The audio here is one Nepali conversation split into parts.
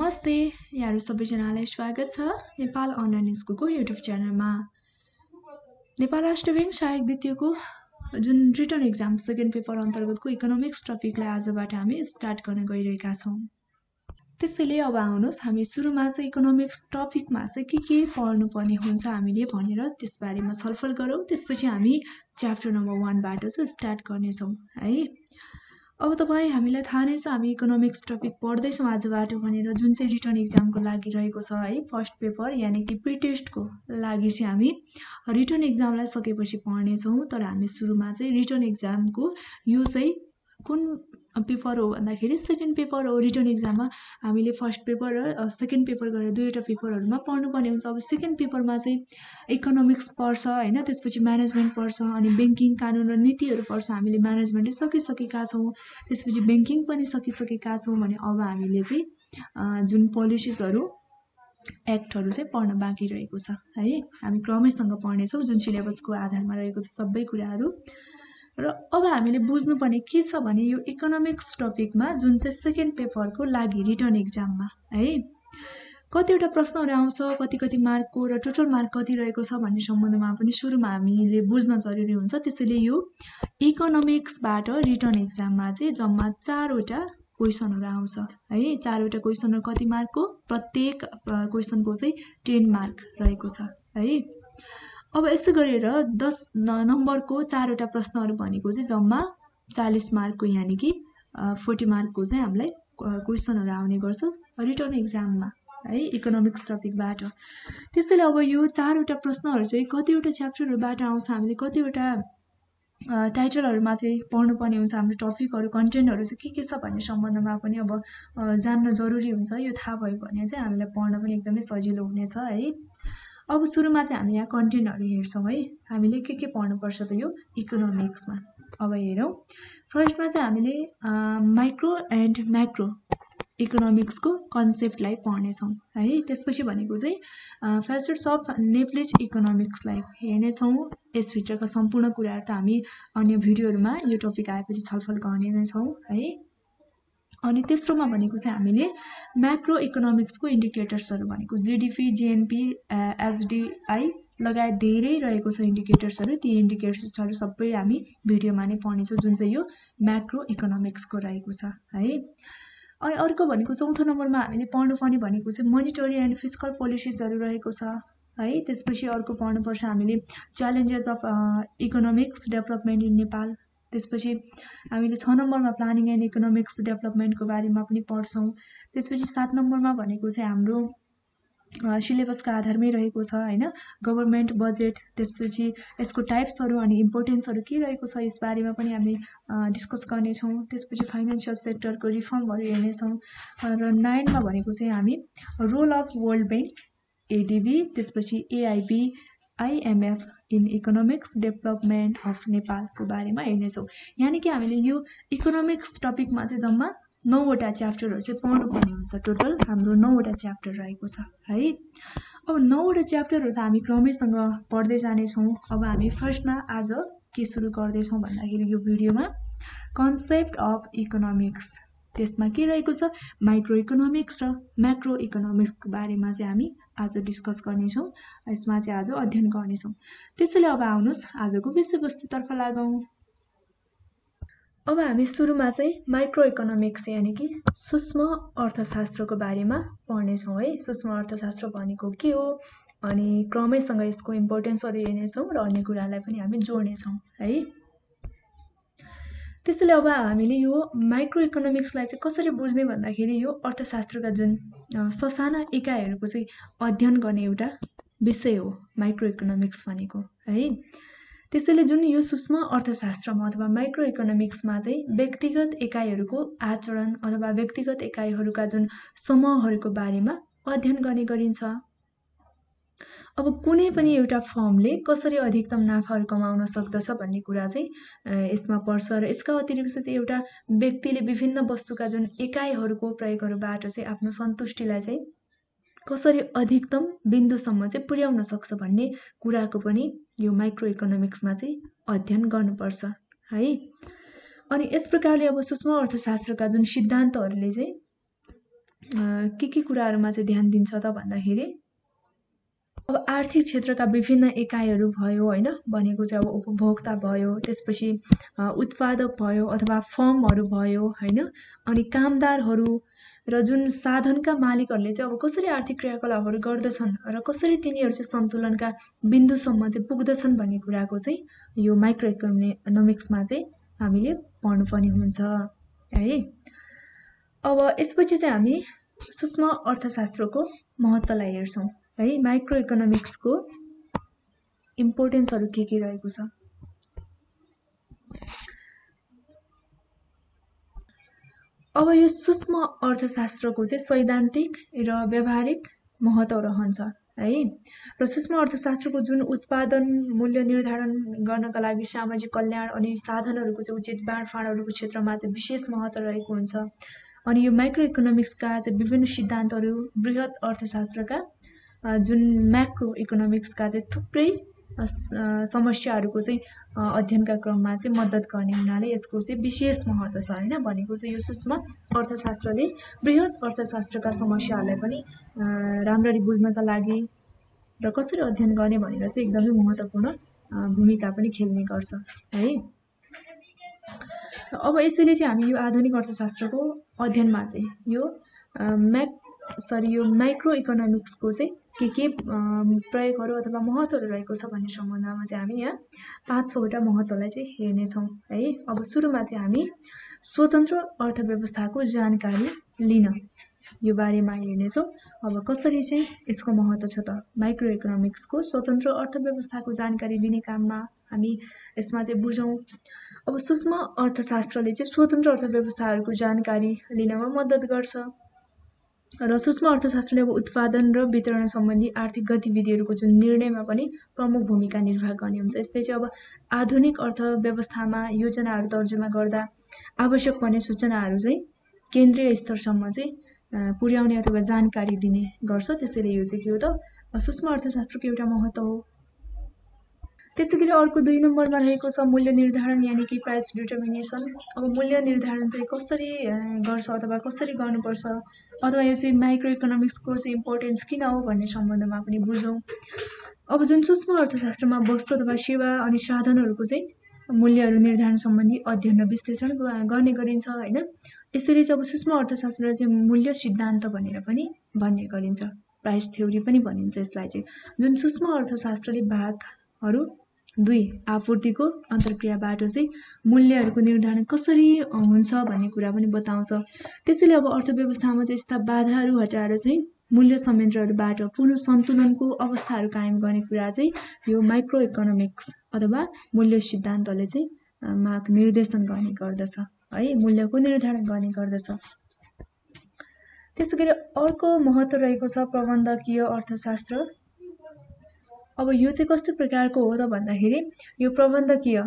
नमस्ते यहाँहरु सबैजनालाई स्वागत छ नेपाल अनलाइन स्कुलको युट्युब च्यानलमा। नेपाल राष्ट्र बैंक सहायक द्वितीयको जुन रिटन एक्जाम सेकेन्ड पेपर अन्तर्गतको इकोनोमिक्स टपिकलाई आजबाट हामी स्टार्ट गर्न गइरहेका छौं। त्यसैले अब आउनुहोस् हामी सुरुमा चाहिँ इकोनोमिक्स टपिकमा चाहिँ के पढ्नुपर्ने हुन्छ हामीले भनेर त्यसबारेमा छलफल गरौँ। त्यसपछि हामी च्याप्टर नम्बर 1 बाट चाहिँ स्टार्ट गर्ने छौं है। अब तपाई हामीलाई थाहा नै छ हामी इकोनोमिक्स टपिक पढ्दै छौं आजबाट भनेर, जुन चाहिँ रिटन एक्जामको लागि रहेको छ है। फर्स्ट पेपर यानी कि प्री टेस्टको लागि चाहिँ हामी रिटन एक्जामलाई सकेपछि पढ्ने छौं। तर हामी सुरुमा चाहिँ रिटन एक्जामको यो चाहिँ कुन पेपर हो भन्दाखेरि सेकेन्ड पेपर हो। रिटन एक्जाममा हामीले फर्स्ट पेपर र सेकेन्ड पेपर गरेर दुईवटा पेपरहरुमा पढ्नुपर्ने हुन्छ। अब सेकेन्ड पेपरमा चाहिँ इकोनोमिक्स पढ्छ हैन, त्यसपछि म्यानेजमेन्ट पढ्छ अनि बैंकिङ कानून र नीतिहरु पढ्छ। हामीले म्यानेजमेन्टै सकिसकेका छौं, त्यसपछि बैंकिङ पनि सकिसकेका छौं भने अब हामीले चाहिँ जुन पोलिसीजहरु एक्टहरु चाहिँ पढ्न बाँकी रहेको छ है। हामी क्रमैसँग पढ्ने छौं जुन सिलेबसको आधारमा रहेको छ सबै कुराहरु। र अब हामीले बुझ्नुपर्ने के छ भने यो इकोनोमिक्स टपिकमा जुन चाहिँ सेकेन्ड पेपरको लागि रिटन एक्जाममा है कतिवटा प्रश्नहरु आउँछ, कति मार्कको र टोटल मार्क कति रहेको छ भन्ने सम्बन्धमा पनि सुरुमा हामीले बुझ्न जरुरी हुन्छ। त्यसैले यो इकोनोमिक्सबाट रिटन एक्जाममा चाहिँ जम्मा 4 वटा क्वेशनहरु आउँछ है। 4 वटा क्वेशनहरु कति मार्कको, प्रत्येक क्वेशनको चाहिँ 10 मार्क रहेको छ है। अब यसै गरेर 10 नम्बरको 4 वटा प्रश्नहरु भनेको चाहिँ जम्मा 40 मार्कको यानी कि 40 मार्कको चाहिँ हामीलाई क्वेशनहरु आउने गर्छ रिटन एक्जाममा है इकोनोमिक्स टपिकबाट। त्यसैले अब यो 4 वटा प्रश्नहरु चाहिँ कतिवटा च्याप्टरहरुबाट आउँछ, हामीले कतिवटा टाइटलहरुमा चाहिँ पढ्नुपर्ने हुन्छ। हाम्रो टपिकहरु कन्टेन्टहरु चाहिँ के छ भन्ने सम्बन्धमा पनि अब जान्न जरुरी हुन्छ। यो थाहा भयो भने चाहिँ हामीलाई पढ्न पनि एकदमै सजिलो हुनेछ है। अब सुरुमा चाहिँ हामी यहाँ कन्टेन्टहरु हेर्छौं है। हामीले के पढ्नु पर्छ त यो इकोनोमिक्समा। अब हेरौं, फर्स्टमा चाहिँ हामीले माइक्रो एन्ड म्याक्रो इकोनोमिक्सको कन्सेप्टलाई पढ्ने छौं है। त्यसपछि भनेको चाहिँ फ्याक्टर्स अफ नेप्लिज इकोनोमिक्सलाई हेर्ने छौं। यस भित्रका सम्पूर्ण कुराहरु त हामी अन्य भिडियोहरुमा यो टपिक आएपछि छलफल गर्ने नै छौं है। अनि तेस्रोमा भनेको चाहिँ हामीले म्याक्रो इकोनोमिक्सको इन्डिकेटर्सहरु भनेको जीडीपी, जीएनपी, एसडीआई लगायत धेरै रहेको छ इन्डिकेटर्सहरु। ती इन्डिकेटर्सहरु सबै हामी भिडियोमा नै पढ्नेछौं जुन चाहिँ यो म्याक्रो इकोनोमिक्सको रहेको छ है। अनि अर्को भनेको चौथो नम्बरमा हामीले पढ्नुपर्ने भनेको चाहिँ मोनिटरी एन्ड फिस्कल पोलिसीजहरु रहेको छ है। त्यसपछि अर्को पढ्नुपर्छ हामीले challenges of economics development in Nepal. त्यसपछि हामीले 6 नम्बरमा प्लानिङ एन्ड इकोनोमिक्स डेभलपमेन्टको बारेमा पनि पढ्छौं। त्यसपछि 7 नम्बरमा भनेको चाहिँ हाम्रो सिलेबसका आधारमै रहेको छ हैन, गभर्नमेन्ट बजेट। त्यसपछि यसको टाइप्सहरु अनि इम्पोर्टेन्सहरु के रहेको छ यस बारेमा पनि हामी डिस्कस गर्ने छौं। त्यसपछि फाइनान्शियल सेक्टरको रिफर्महरु हेर्ने छौं। र 9 मा भनेको चाहिँ हामी role of World Bank ADB, त्यसपछि AIB, IMF in economics development of नेपालको बारेमा हेर्ने छौं। यानी कि हामीले यो इकोनोमिक्स टपिकमा चाहिँ जम्मा 9 वटा च्याप्टरहरु चाहिँ पढ्नुपर्ने हुन्छ। टोटल हाम्रो 9 वटा च्याप्टर रहेको छ है। अब 9 वटा च्याप्टरहरु त हामी क्रमैसँग पढ्दै जाने छौं। अब हामी फर्स्टमा आज के सुरु गर्दै छौं भन्दाखेरि यो भिडियोमा कन्सेप्ट अफ इकोनोमिक्स, त्यसमा के रहेको छ माइक्रो इकोनोमिक्स र म्याक्रो इकोनोमिक्सको बारेमा चाहिँ हामी आज डिस्कस गर्ने छौं। यसमा चाहिँ आज अध्ययन गर्ने छौं। त्यसैले अब आउनुहोस् आजको विषयवस्तुतर्फ लागौं। अब हामी सुरुमा चाहिँ माइक्रो इकोनोमिक्स यानी कि सूक्ष्म अर्थशास्त्रको बारेमा पढ्ने छौं है। सूक्ष्म अर्थशास्त्र भनेको के हो अनि क्रमैसँग यसको इम्पोर्टेन्सहरु हेर्ने छौं र अन्य कुरालाई पनि हामी जोड्ने छौं है। त्यसैले अब हामीले यो माइक्रो इकोनोमिक्सलाई चाहिँ कसरी बुझ्ने भन्दाखेरि यो अर्थशास्त्रका जुन ससाना इकाइहरुको चाहिँ अध्ययन गर्ने एउटा विषय हो माइक्रो इकोनोमिक्स भनेको है। त्यसैले जुन यो सूक्ष्म अर्थशास्त्रमा अथवा माइक्रो इकोनोमिक्समा चाहिँ व्यक्तिगत इकाइहरुको आचरण अथवा व्यक्तिगत इकाइहरुका जुन समूहहरुको बारेमा अध्ययन गर्ने गरिन्छ। अब कुनै पनि एउटा फर्मले कसरी अधिकतम नाफाहरु कमाउन सक्दछ भन्ने कुरा चाहिँ यसमा पर्छ। र यसका अतिरिक्त चाहिँ एउटा व्यक्तिले विभिन्न वस्तुका जुन इकाइहरुको प्रयोगहरुबाट चाहिँ आफ्नो सन्तुष्टिलाई चाहिँ कसरी अधिकतम बिन्दुसम्म चाहिँ पुर्याउन सक्छ भन्ने कुराको पनि यो माइक्रो इकोनोमिक्समा चाहिँ अध्ययन गर्नुपर्छ है। अनि यस प्रकारले अब सूक्ष्म अर्थशास्त्रका जुन सिद्धान्तहरुले चाहिँ के कुराहरुमा चाहिँ ध्यान दिन्छ त भन्दाखेरि अब आर्थिक क्षेत्रका विभिन्न एकाइहरू भयो हैन भनेको चाहिँ अब उपभोक्ता भयो त्यसपछि उत्पादक भयो अथवा फर्महरू भयो हैन अनि कामदारहरू र जुन साधनका मालिकहरूले चाहिँ अब कसरी आर्थिक क्रियाकलापहरू गर्दछन् र कसरी तिनीहरू चाहिँ सन्तुलनका बिन्दुसम्म चाहिँ पुग्दछन् भन्ने कुराको चाहिँ यो माइक्रो इकोनोमिक्समा चाहिँ हामीले पढ्नुपर्ने हुन्छ है। अब यसपछि चाहिँ हामी सूक्ष्म अर्थशास्त्रको महत्त्वलाई हेर्छौं है। माइक्रो इकोनोमिक्सको इम्पोर्टेन्सहरु के रहेको छ। अब यो सूक्ष्म अर्थशास्त्रको चाहिँ सैद्धान्तिक र व्यावहारिक महत्त्व रहन्छ है। र सूक्ष्म अर्थशास्त्रको जुन उत्पादन मूल्य निर्धारण गर्नका लागि सामाजिक कल्याण अनि साधनहरूको चाहिँ उचित बाँडफाँडहरूको क्षेत्रमा चाहिँ विशेष महत्त्व रहेको हुन्छ। अनि यो माइक्रो इकोनोमिक्सका चाहिँ विभिन्न सिद्धान्तहरू बृहत अर्थशास्त्रका जुन म्याक्रो इकोनोमिक्सका चाहिँ थुप्रै समस्याहरूको चाहिँ अध्ययनका क्रममा चाहिँ मद्दत गर्ने हुनाले यसको चाहिँ विशेष महत्त्व छ हैन। भनेको चाहिँ यो सूक्ष्म अर्थशास्त्रले बृहत अर्थशास्त्रका समस्याहरूलाई पनि राम्ररी बुझ्नका लागि र कसरी अध्ययन गर्ने भनेर चाहिँ एकदमै महत्त्वपूर्ण भूमिका पनि खेल्ने गर्छ है। अब यसैले चाहिँ हामी यो आधुनिक अर्थशास्त्रको अध्ययनमा चाहिँ यो माइक्रो इकोनोमिक्सको चाहिँ के प्रयोगहरू अथवा महत्त्वहरू रहेको छ भन्ने सम्बन्धमा चाहिँ हामी यहाँ 5-6 वटा महत्त्वलाई चाहिँ हेर्ने छौं है। अब सुरुमा चाहिँ हामी स्वतन्त्र अर्थव्यवस्थाको जानकारी लिन यो बारेमा हेर्ने छौं। अब कसरी चाहिँ यसको महत्त्व छ त। माइक्रो इकोनोमिक्सको स्वतन्त्र अर्थव्यवस्थाको जानकारी लिने काममा हामी यसमा चाहिँ बुझौं। अब सूक्ष्म अर्थशास्त्रले चाहिँ स्वतन्त्र अर्थव्यवस्थाहरूको जानकारी लिनमा मद्दत गर्छ र सूक्ष्म अर्थशास्त्रले अब उत्पादन र वितरण सम्बन्धी आर्थिक गतिविधिहरूको जुन निर्णयमा पनि प्रमुख भूमिका निर्वाह गर्ने हुन्छ। यसले चाहिँ अब आधुनिक अर्थव्यवस्थामा योजनाहरू तर्जुमा गर्दा आवश्यक पर्ने सूचनाहरू चाहिँ केन्द्रीय स्तरसम्म चाहिँ पुर्याउने अथवा जानकारी दिने गर्छ। त्यसैले यो चाहिँ के हो त सूक्ष्म अर्थशास्त्रको एउटा महत्त्व हो। त्यसैगरी अर्को 2 नम्बरमा रहेको छ मूल्य निर्धारण यानी कि प्राइस डिटर्मिनेसन। अब मूल्य निर्धारण चाहिँ कसरी गर्छ अथवा कसरी गर्नुपर्छ अथवा यो चाहिँ माइक्रो इकोनोमिक्सको चाहिँ इम्पोर्टेन्स किन हो भन्ने सम्बन्धमा पनि बुझौं। अब जुन सूक्ष्म अर्थशास्त्रमा वस्तु अथवा सेवा अनि साधनहरूको चाहिँ मूल्यहरू निर्धारण सम्बन्धी अध्ययन र विश्लेषण गर्ने गरिन्छ हैन। यसैले चाहिँ अब सूक्ष्म अर्थशास्त्र चाहिँ मूल्य सिद्धान्त भनेर पनि भन्ने गरिन्छ। प्राइस थ्योरी पनि भनिन्छ यसलाई चाहिँ। जुन सूक्ष्म अर्थशास्त्रले भागहरू 2 आपूर्तिको अन्तर्क्रियाबाट चाहिँ मूल्यहरूको निर्धारण कसरी हुन्छ भन्ने कुरा पनि बताउँछ। त्यसैले अब अर्थव्यवस्थामा चाहिँ यस्ता बाधाहरू हटाएर चाहिँ मूल्य संयन्त्रहरूबाट पुनः सन्तुलनको अवस्थाहरू कायम गर्ने कुरा चाहिँ यो माइक्रो इकोनोमिक्स अथवा मूल्य सिद्धान्तले चाहिँ मार्ग निर्देशन गर्ने गर्दछ है, मूल्यको निर्धारण गर्ने गर्दछ। त्यसैगरी अर्को महत्त्व रहेको छ प्रबन्धकीय अर्थशास्त्र। अब यो चाहिँ कस्तो प्रकारको हो त भन्दाखेरि यो प्रबन्धकीय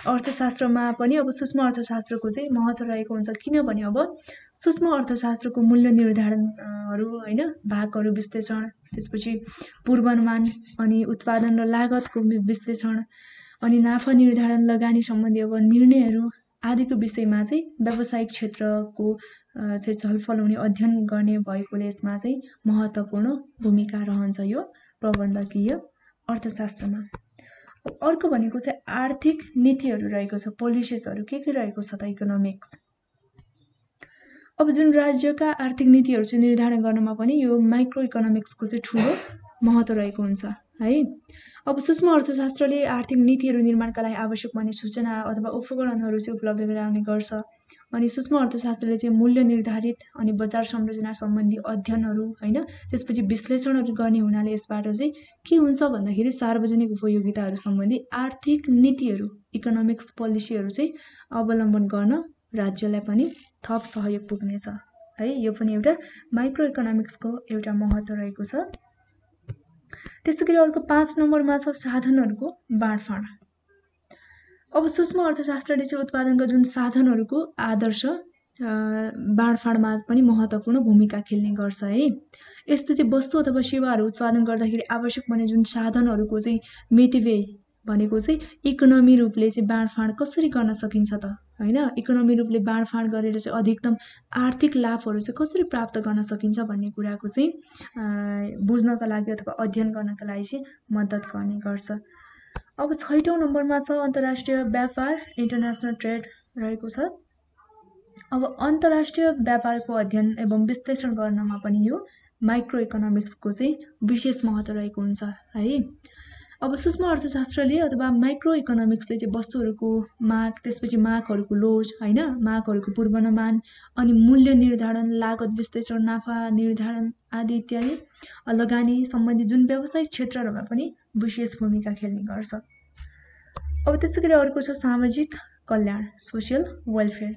अर्थशास्त्रमा पनि अब सूक्ष्म अर्थशास्त्रको चाहिँ महत्त्व रहेको हुन्छ। किनभने अब सूक्ष्म अर्थशास्त्रको मूल्य निर्धारणहरू हैन, भागहरू विश्लेषण, त्यसपछि पूर्वानुमान अनि उत्पादन र लागतको विश्लेषण अनि नाफा निर्धारण, लगानी सम्बन्धी अब निर्णयहरू आदिको विषयमा चाहिँ व्यावसायिक क्षेत्रको चाहिँ छलफल हुने अध्ययन गर्ने भएकोले यसमा चाहिँ महत्त्वपूर्ण भूमिका रहन्छ यो प्रबन्धकीय अर्थशास्त्रमा। अर्को भनेको चाहिँ आर्थिक नीतिहरू रहेको छ, पोलिसीजहरू के रहेको छ त इकोनोमिक्स। अब जुन राज्यका आर्थिक नीतिहरू चाहिँ निर्धारण गर्नमा पनि यो माइक्रो इकोनोमिक्सको चाहिँ ठूलो महत्त्व रहेको हुन्छ है। अब सूक्ष्म अर्थशास्त्रले आर्थिक नीतिहरू निर्माणका लागि आवश्यक पर्ने सूचना अथवा उपकरणहरू चाहिँ उपलब्ध गराउने गर्छ। अनि सूक्ष्म अर्थशास्त्रले चाहिँ मूल्य निर्धारित अनि बजार संरचना सम्बन्धी अध्ययनहरू हैन, त्यसपछि विश्लेषणहरू गर्ने हुनाले यसबाट चाहिँ के हुन्छ भन्दाखेरि सार्वजनिक उपयोगिताहरू सम्बन्धी आर्थिक नीतिहरू, इकोनोमिक्स पोलिसीहरू चाहिँ अवलम्बन गर्न राज्यलाई पनि थप सहयोग पुग्नेछ है। यो पनि एउटा माइक्रो इकोनोमिक्सको एउटा महत्त्व रहेको छ। त्यसैगरी अर्को 5 नम्बरमा छ साधनहरूको बाँडफाँड। अब सूक्ष्म अर्थशास्त्रले चाहिँ उत्पादनका जुन साधनहरूको आदर्श बाँडफाँडमा पनि महत्त्वपूर्ण भूमिका खेल्ने गर्छ है। यस्तो चाहिँ वस्तु अथवा सेवाहरू उत्पादन गर्दाखेरि आवश्यक पर्ने जुन साधनहरूको चाहिँ मितव्यय भनेको चाहिँ इकोनोमी रूपले चाहिँ बाँडफाँड कसरी गर्न सकिन्छ त हैन, इकोनोमी रूपले बाँडफाँड गरेर चाहिँ अधिकतम आर्थिक लाभहरू चाहिँ कसरी प्राप्त गर्न सकिन्छ भन्ने कुराको चाहिँ बुझ्नका लागि अथवा अध्ययन गर्नका लागि चाहिँ मद्दत गर्ने गर्छ। अब 6औं नम्बरमा छ अन्तर्राष्ट्रिय व्यापार, इन्टरनेसनल ट्रेड रहेको छ। अब अन्तर्राष्ट्रिय व्यापारको अध्ययन एवं विश्लेषण गर्नमा पनि यो माइक्रो इकोनोमिक्सको चाहिँ विशेष महत्त्व रहेको हुन्छ है। अब सूक्ष्म अर्थशास्त्रले अथवा माइक्रो इकोनोमिक्सले चाहिँ वस्तुहरूको माग, त्यसपछि मागहरूको लोभ हैन, मागहरूको पूर्वानुमान अनि मूल्य निर्धारण, लागत विश्लेषण, नाफा निर्धारण आदि इत्यादि लगानी सम्बन्धी जुन व्यावसायिक क्षेत्रहरूमा पनि विशेष भूमिका खेल्ने गर्छ। अब त्यसैगरी अर्को छ सामाजिक कल्याण, सोशल वेलफेयर।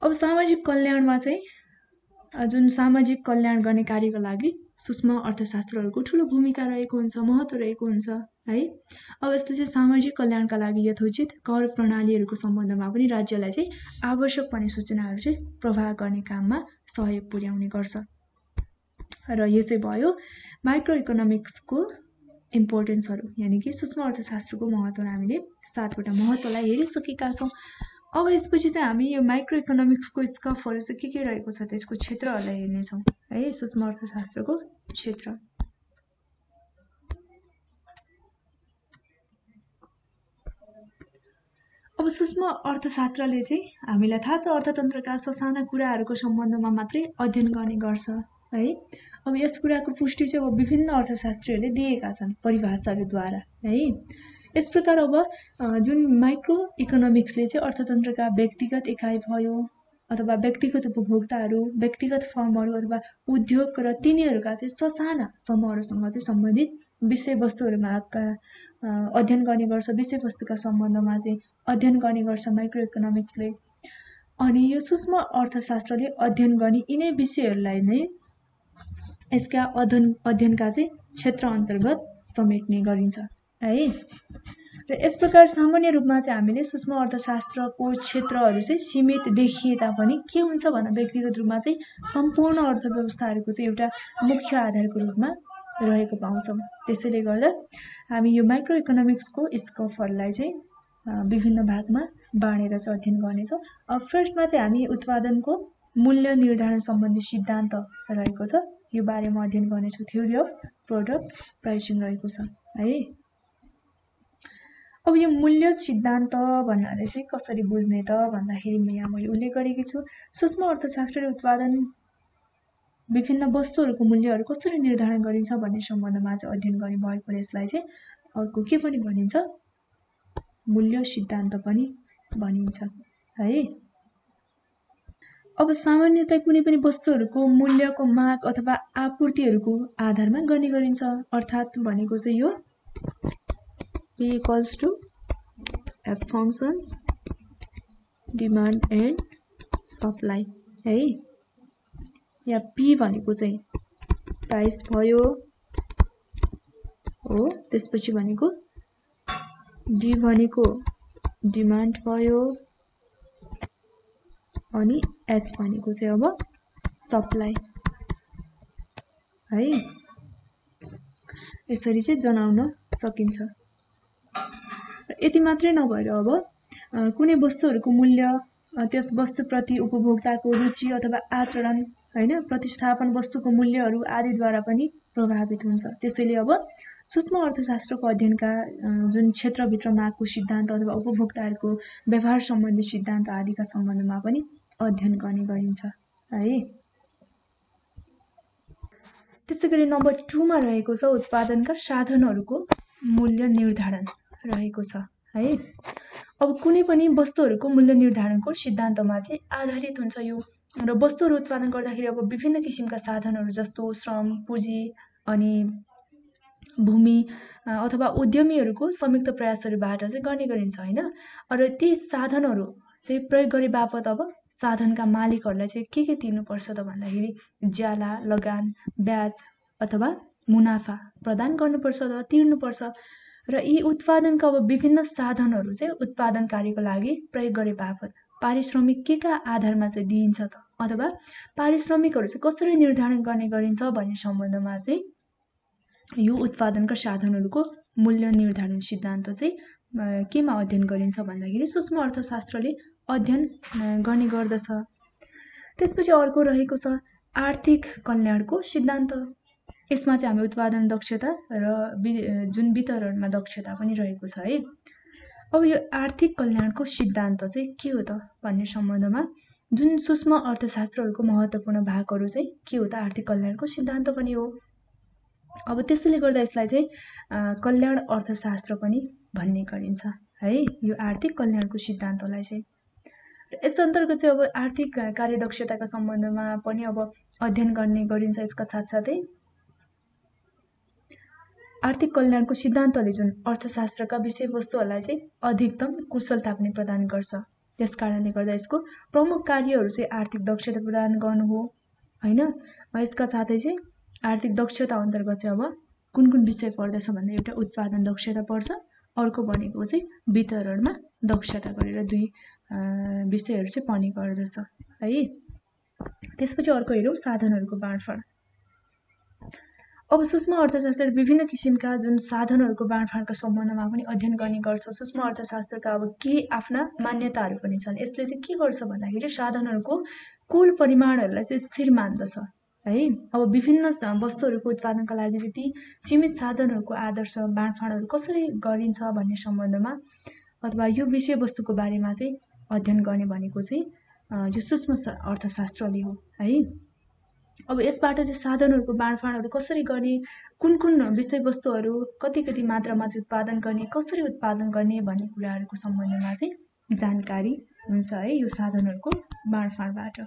अब सामाजिक कल्याणमा चाहिँ जुन सामाजिक कल्याण गर्ने कार्यका लागि सूक्ष्म अर्थशास्त्रहरूको ठूलो भूमिका रहेको हुन्छ, महत्त्व रहेको हुन्छ है। अब यसले चाहिँ सामाजिक कल्याणका लागि यथोचित कर प्रणालीहरूको सम्बन्धमा पनि राज्यलाई चाहिँ आवश्यक पर्ने सूचनाहरू चाहिँ प्रवाह गर्ने काममा सहयोग पुर्याउने गर्छ। र यो चाहिँ भयो माइक्रो इकोनोमिक्सको इम्पोर्टेन्सहरू, यानि कि सूक्ष्म अर्थशास्त्रको महत्त्व हामीले 7वटा महत्त्वलाई हेरिसकेका छौँ। अब यसपछि चाहिँ हामी यो माइक्रो इकोनोमिक्सको स्कोपहरू चाहिँ के रहेको छ त्यसको क्षेत्रहरूलाई हेर्नेछौँ है, सूक्ष्म अर्थशास्त्रको क्षेत्र। अब सूक्ष्म अर्थशास्त्रले चाहिँ हामीलाई थाहा छ अर्थतन्त्रका ससाना कुराहरूको सम्बन्धमा मात्रै अध्ययन गर्ने गर्छ है। अब यस कुराको पुष्टि चाहिँ अब विभिन्न अर्थशास्त्रीहरूले दिएका छन् परिभाषाहरूद्वारा है। यस प्रकार अब जुन माइक्रो इकोनोमिक्सले चाहिँ अर्थतन्त्रका व्यक्तिगत इकाइ भयो अथवा व्यक्तिगत उपभोक्ताहरू, व्यक्तिगत फर्महरू अथवा उद्योग र तिनीहरूका चाहिँ ससाना समूहहरूसँग चाहिँ सम्बन्धित विषयवस्तुहरूमा अध्ययन गर्ने गर्छ। विषयवस्तुका सम्बन्धमा चाहिँ अध्ययन गर्ने गर्छ माइक्रो इकोनोमिक्सले। अनि यो सूक्ष्म अर्थशास्त्रले अध्ययन गर्ने यिनै विषयहरूलाई नै यसका अध्ययनका चाहिँ क्षेत्र अन्तर्गत समेट्ने गरिन्छ है। र यस प्रकार सामान्य रूपमा चाहिँ हामीले सूक्ष्म अर्थशास्त्रको क्षेत्रहरू चाहिँ सीमित देखिए तापनि के हुन्छ भन्दा व्यक्तिगत रूपमा चाहिँ सम्पूर्ण अर्थव्यवस्थाहरूको चाहिँ एउटा मुख्य आधारको रूपमा रहेको पाउँछौँ। त्यसैले गर्दा हामी यो माइक्रो इकोनोमिक्सको स्कोपहरूलाई चाहिँ विभिन्न भागमा बाँडेर चाहिँ अध्ययन गर्नेछौँ। अब फर्स्टमा चाहिँ हामी उत्पादनको मूल्य निर्धारण सम्बन्धी सिद्धान्त रहेको छ, यो बारेमा अध्ययन गर्नेछौँ। थ्योरी अफ प्रोडक्ट प्राइसिङ रहेको छ है। अब यो मूल्य सिद्धान्त भन्नाले चाहिँ कसरी बुझ्ने त भन्दाखेरि यहाँ मैले उल्लेख गरेकी छु, सूक्ष्म अर्थशास्त्रले उत्पादन विभिन्न वस्तुहरूको मूल्यहरू कसरी निर्धारण गरिन्छ भन्ने सम्बन्धमा चाहिँ अध्ययन गर्ने भएकोले यसलाई चाहिँ अर्को के पनि भनिन्छ, मूल्य सिद्धान्त पनि भनिन्छ है। अब सामान्यतया कुनै पनि वस्तुहरूको मूल्यको माग अथवा आपूर्तिहरूको आधारमा गर्ने गरिन्छ। अर्थात् भनेको चाहिँ यो P equals to F functions demand and supply है। यहाँ P भनेको चाहिँ प्राइस भयो हो, त्यसपछि भनेको D भनेको डिमान्ड भयो अनि S भनेको चाहिँ अब सप्लाई है। यसरी चाहिँ जनाउन सकिन्छ। यति मात्रै नभएर अब कुनै वस्तुहरूको मूल्य त्यस वस्तुप्रति उपभोक्ताको रुचि अथवा आचरण हैन, प्रतिस्थापन, वस्तुको मूल्यहरू आदिद्वारा पनि प्रभावित हुन्छ। त्यसैले अब सूक्ष्म अर्थशास्त्रको अध्ययनका जुन क्षेत्रभित्र मागको सिद्धान्त अथवा उपभोक्ताहरूको व्यवहार सम्बन्धी सिद्धान्त आदिका सम्बन्धमा पनि अध्ययन गर्ने गरिन्छ है। त्यसैगरी नम्बर 2 मा रहेको छ उत्पादनका साधनहरूको मूल्य निर्धारण रहेको छ है। अब कुनै पनि वस्तुहरूको मूल्य निर्धारणको सिद्धान्तमा चाहिँ आधारित हुन्छ यो। र वस्तुहरू उत्पादन गर्दाखेरि अब विभिन्न किसिमका साधनहरू जस्तो श्रम, पुँजी अनि भूमि अथवा उद्यमीहरूको संयुक्त प्रयासहरूबाट चाहिँ गर्ने गरिन्छ हैन। र ती साधनहरू चाहिँ प्रयोग गरे बापत अब साधनका मालिकहरूलाई चाहिँ के तिर्नुपर्छ त भन्दाखेरि ज्याला, लगान, ब्याज अथवा मुनाफा प्रदान गर्नुपर्छ अथवा तिर्नुपर्छ। र यी उत्पादनका अब विभिन्न साधनहरू चाहिँ उत्पादन कार्यको लागि प्रयोग गरे बापत पारिश्रमिक के का आधारमा चाहिँ दिइन्छ त अथवा पारिश्रमिकहरू चाहिँ कसरी निर्धारण गर्ने गरिन्छ भन्ने सम्बन्धमा चाहिँ यो उत्पादनका साधनहरूको मूल्य निर्धारण सिद्धान्त चाहिँ केमा अध्ययन गरिन्छ भन्दाखेरि सूक्ष्म अर्थशास्त्रले अध्ययन गर्ने गर्दछ। त्यसपछि अर्को रहेको छ आर्थिक कल्याणको सिद्धान्त। यसमा चाहिँ हामी उत्पादन दक्षता र जुन वितरणमा दक्षता पनि रहेको छ है। अब यो आर्थिक कल्याणको सिद्धान्त चाहिँ के हो त भन्ने सम्बन्धमा जुन सूक्ष्म अर्थशास्त्रहरूको महत्त्वपूर्ण भागहरू चाहिँ के हो त आर्थिक कल्याणको सिद्धान्त पनि हो। अब त्यसैले गर्दा यसलाई चाहिँ कल्याण अर्थशास्त्र पनि भन्ने गरिन्छ है, यो आर्थिक कल्याणको सिद्धान्तलाई चाहिँ। यस अन्तर्गत चाहिँ अब आर्थिक कार्यदक्षताका सम्बन्धमा पनि अब अध्ययन गर्ने गरिन्छ। यसका साथसाथै आर्थिक कल्याणको सिद्धान्तले जुन अर्थशास्त्रका विषयवस्तुहरूलाई चाहिँ अधिकतम कुशलता पनि प्रदान गर्छ। त्यस कारणले गर्दा यसको प्रमुख कार्यहरू चाहिँ आर्थिक दक्षता प्रदान गर्नु हो हैन। यसका साथै चाहिँ आर्थिक दक्षता अन्तर्गत चाहिँ अब कुन कुन विषय पर्दछ भन्दा एउटा उत्पादन दक्षता पर्छ, अर्को भनेको चाहिँ वितरणमा दक्षता गरेर दुई विषयहरू चाहिँ पर्ने गर्दछ है। त्यसपछि अर्को हेरौँ साधनहरूको बाँडफाँड। अब सूक्ष्म अर्थशास्त्र विभिन्न किसिमका जुन साधनहरूको बाँडफाँडको सम्बन्धमा पनि अध्ययन गर्ने गर्छ। सूक्ष्म अर्थशास्त्रका अब के आफ्ना मान्यताहरू पनि छन्। यसले चाहिँ के गर्छ भन्दाखेरि साधनहरूको कुल परिमाणहरूलाई चाहिँ स्थिर मान्दछ है। अब विभिन्न वस्तुहरूको उत्पादनका लागि चाहिँ ती सीमित साधनहरूको आदर्श बाँडफाँडहरू कसरी गरिन्छ भन्ने सम्बन्धमा अथवा यो विषयवस्तुको बारेमा चाहिँ अध्ययन गर्ने भनेको चाहिँ यो सूक्ष्म अर्थशास्त्रले हो है। अब यसबाट चाहिँ साधनहरूको बाँडफाँडहरू कसरी गर्ने, कुन कुन विषयवस्तुहरू कति कति मात्रामा चाहिँ उत्पादन गर्ने, कसरी उत्पादन गर्ने भन्ने कुराहरूको सम्बन्धमा चाहिँ जानकारी हुन्छ है यो साधनहरूको बाँडफाँडबाट।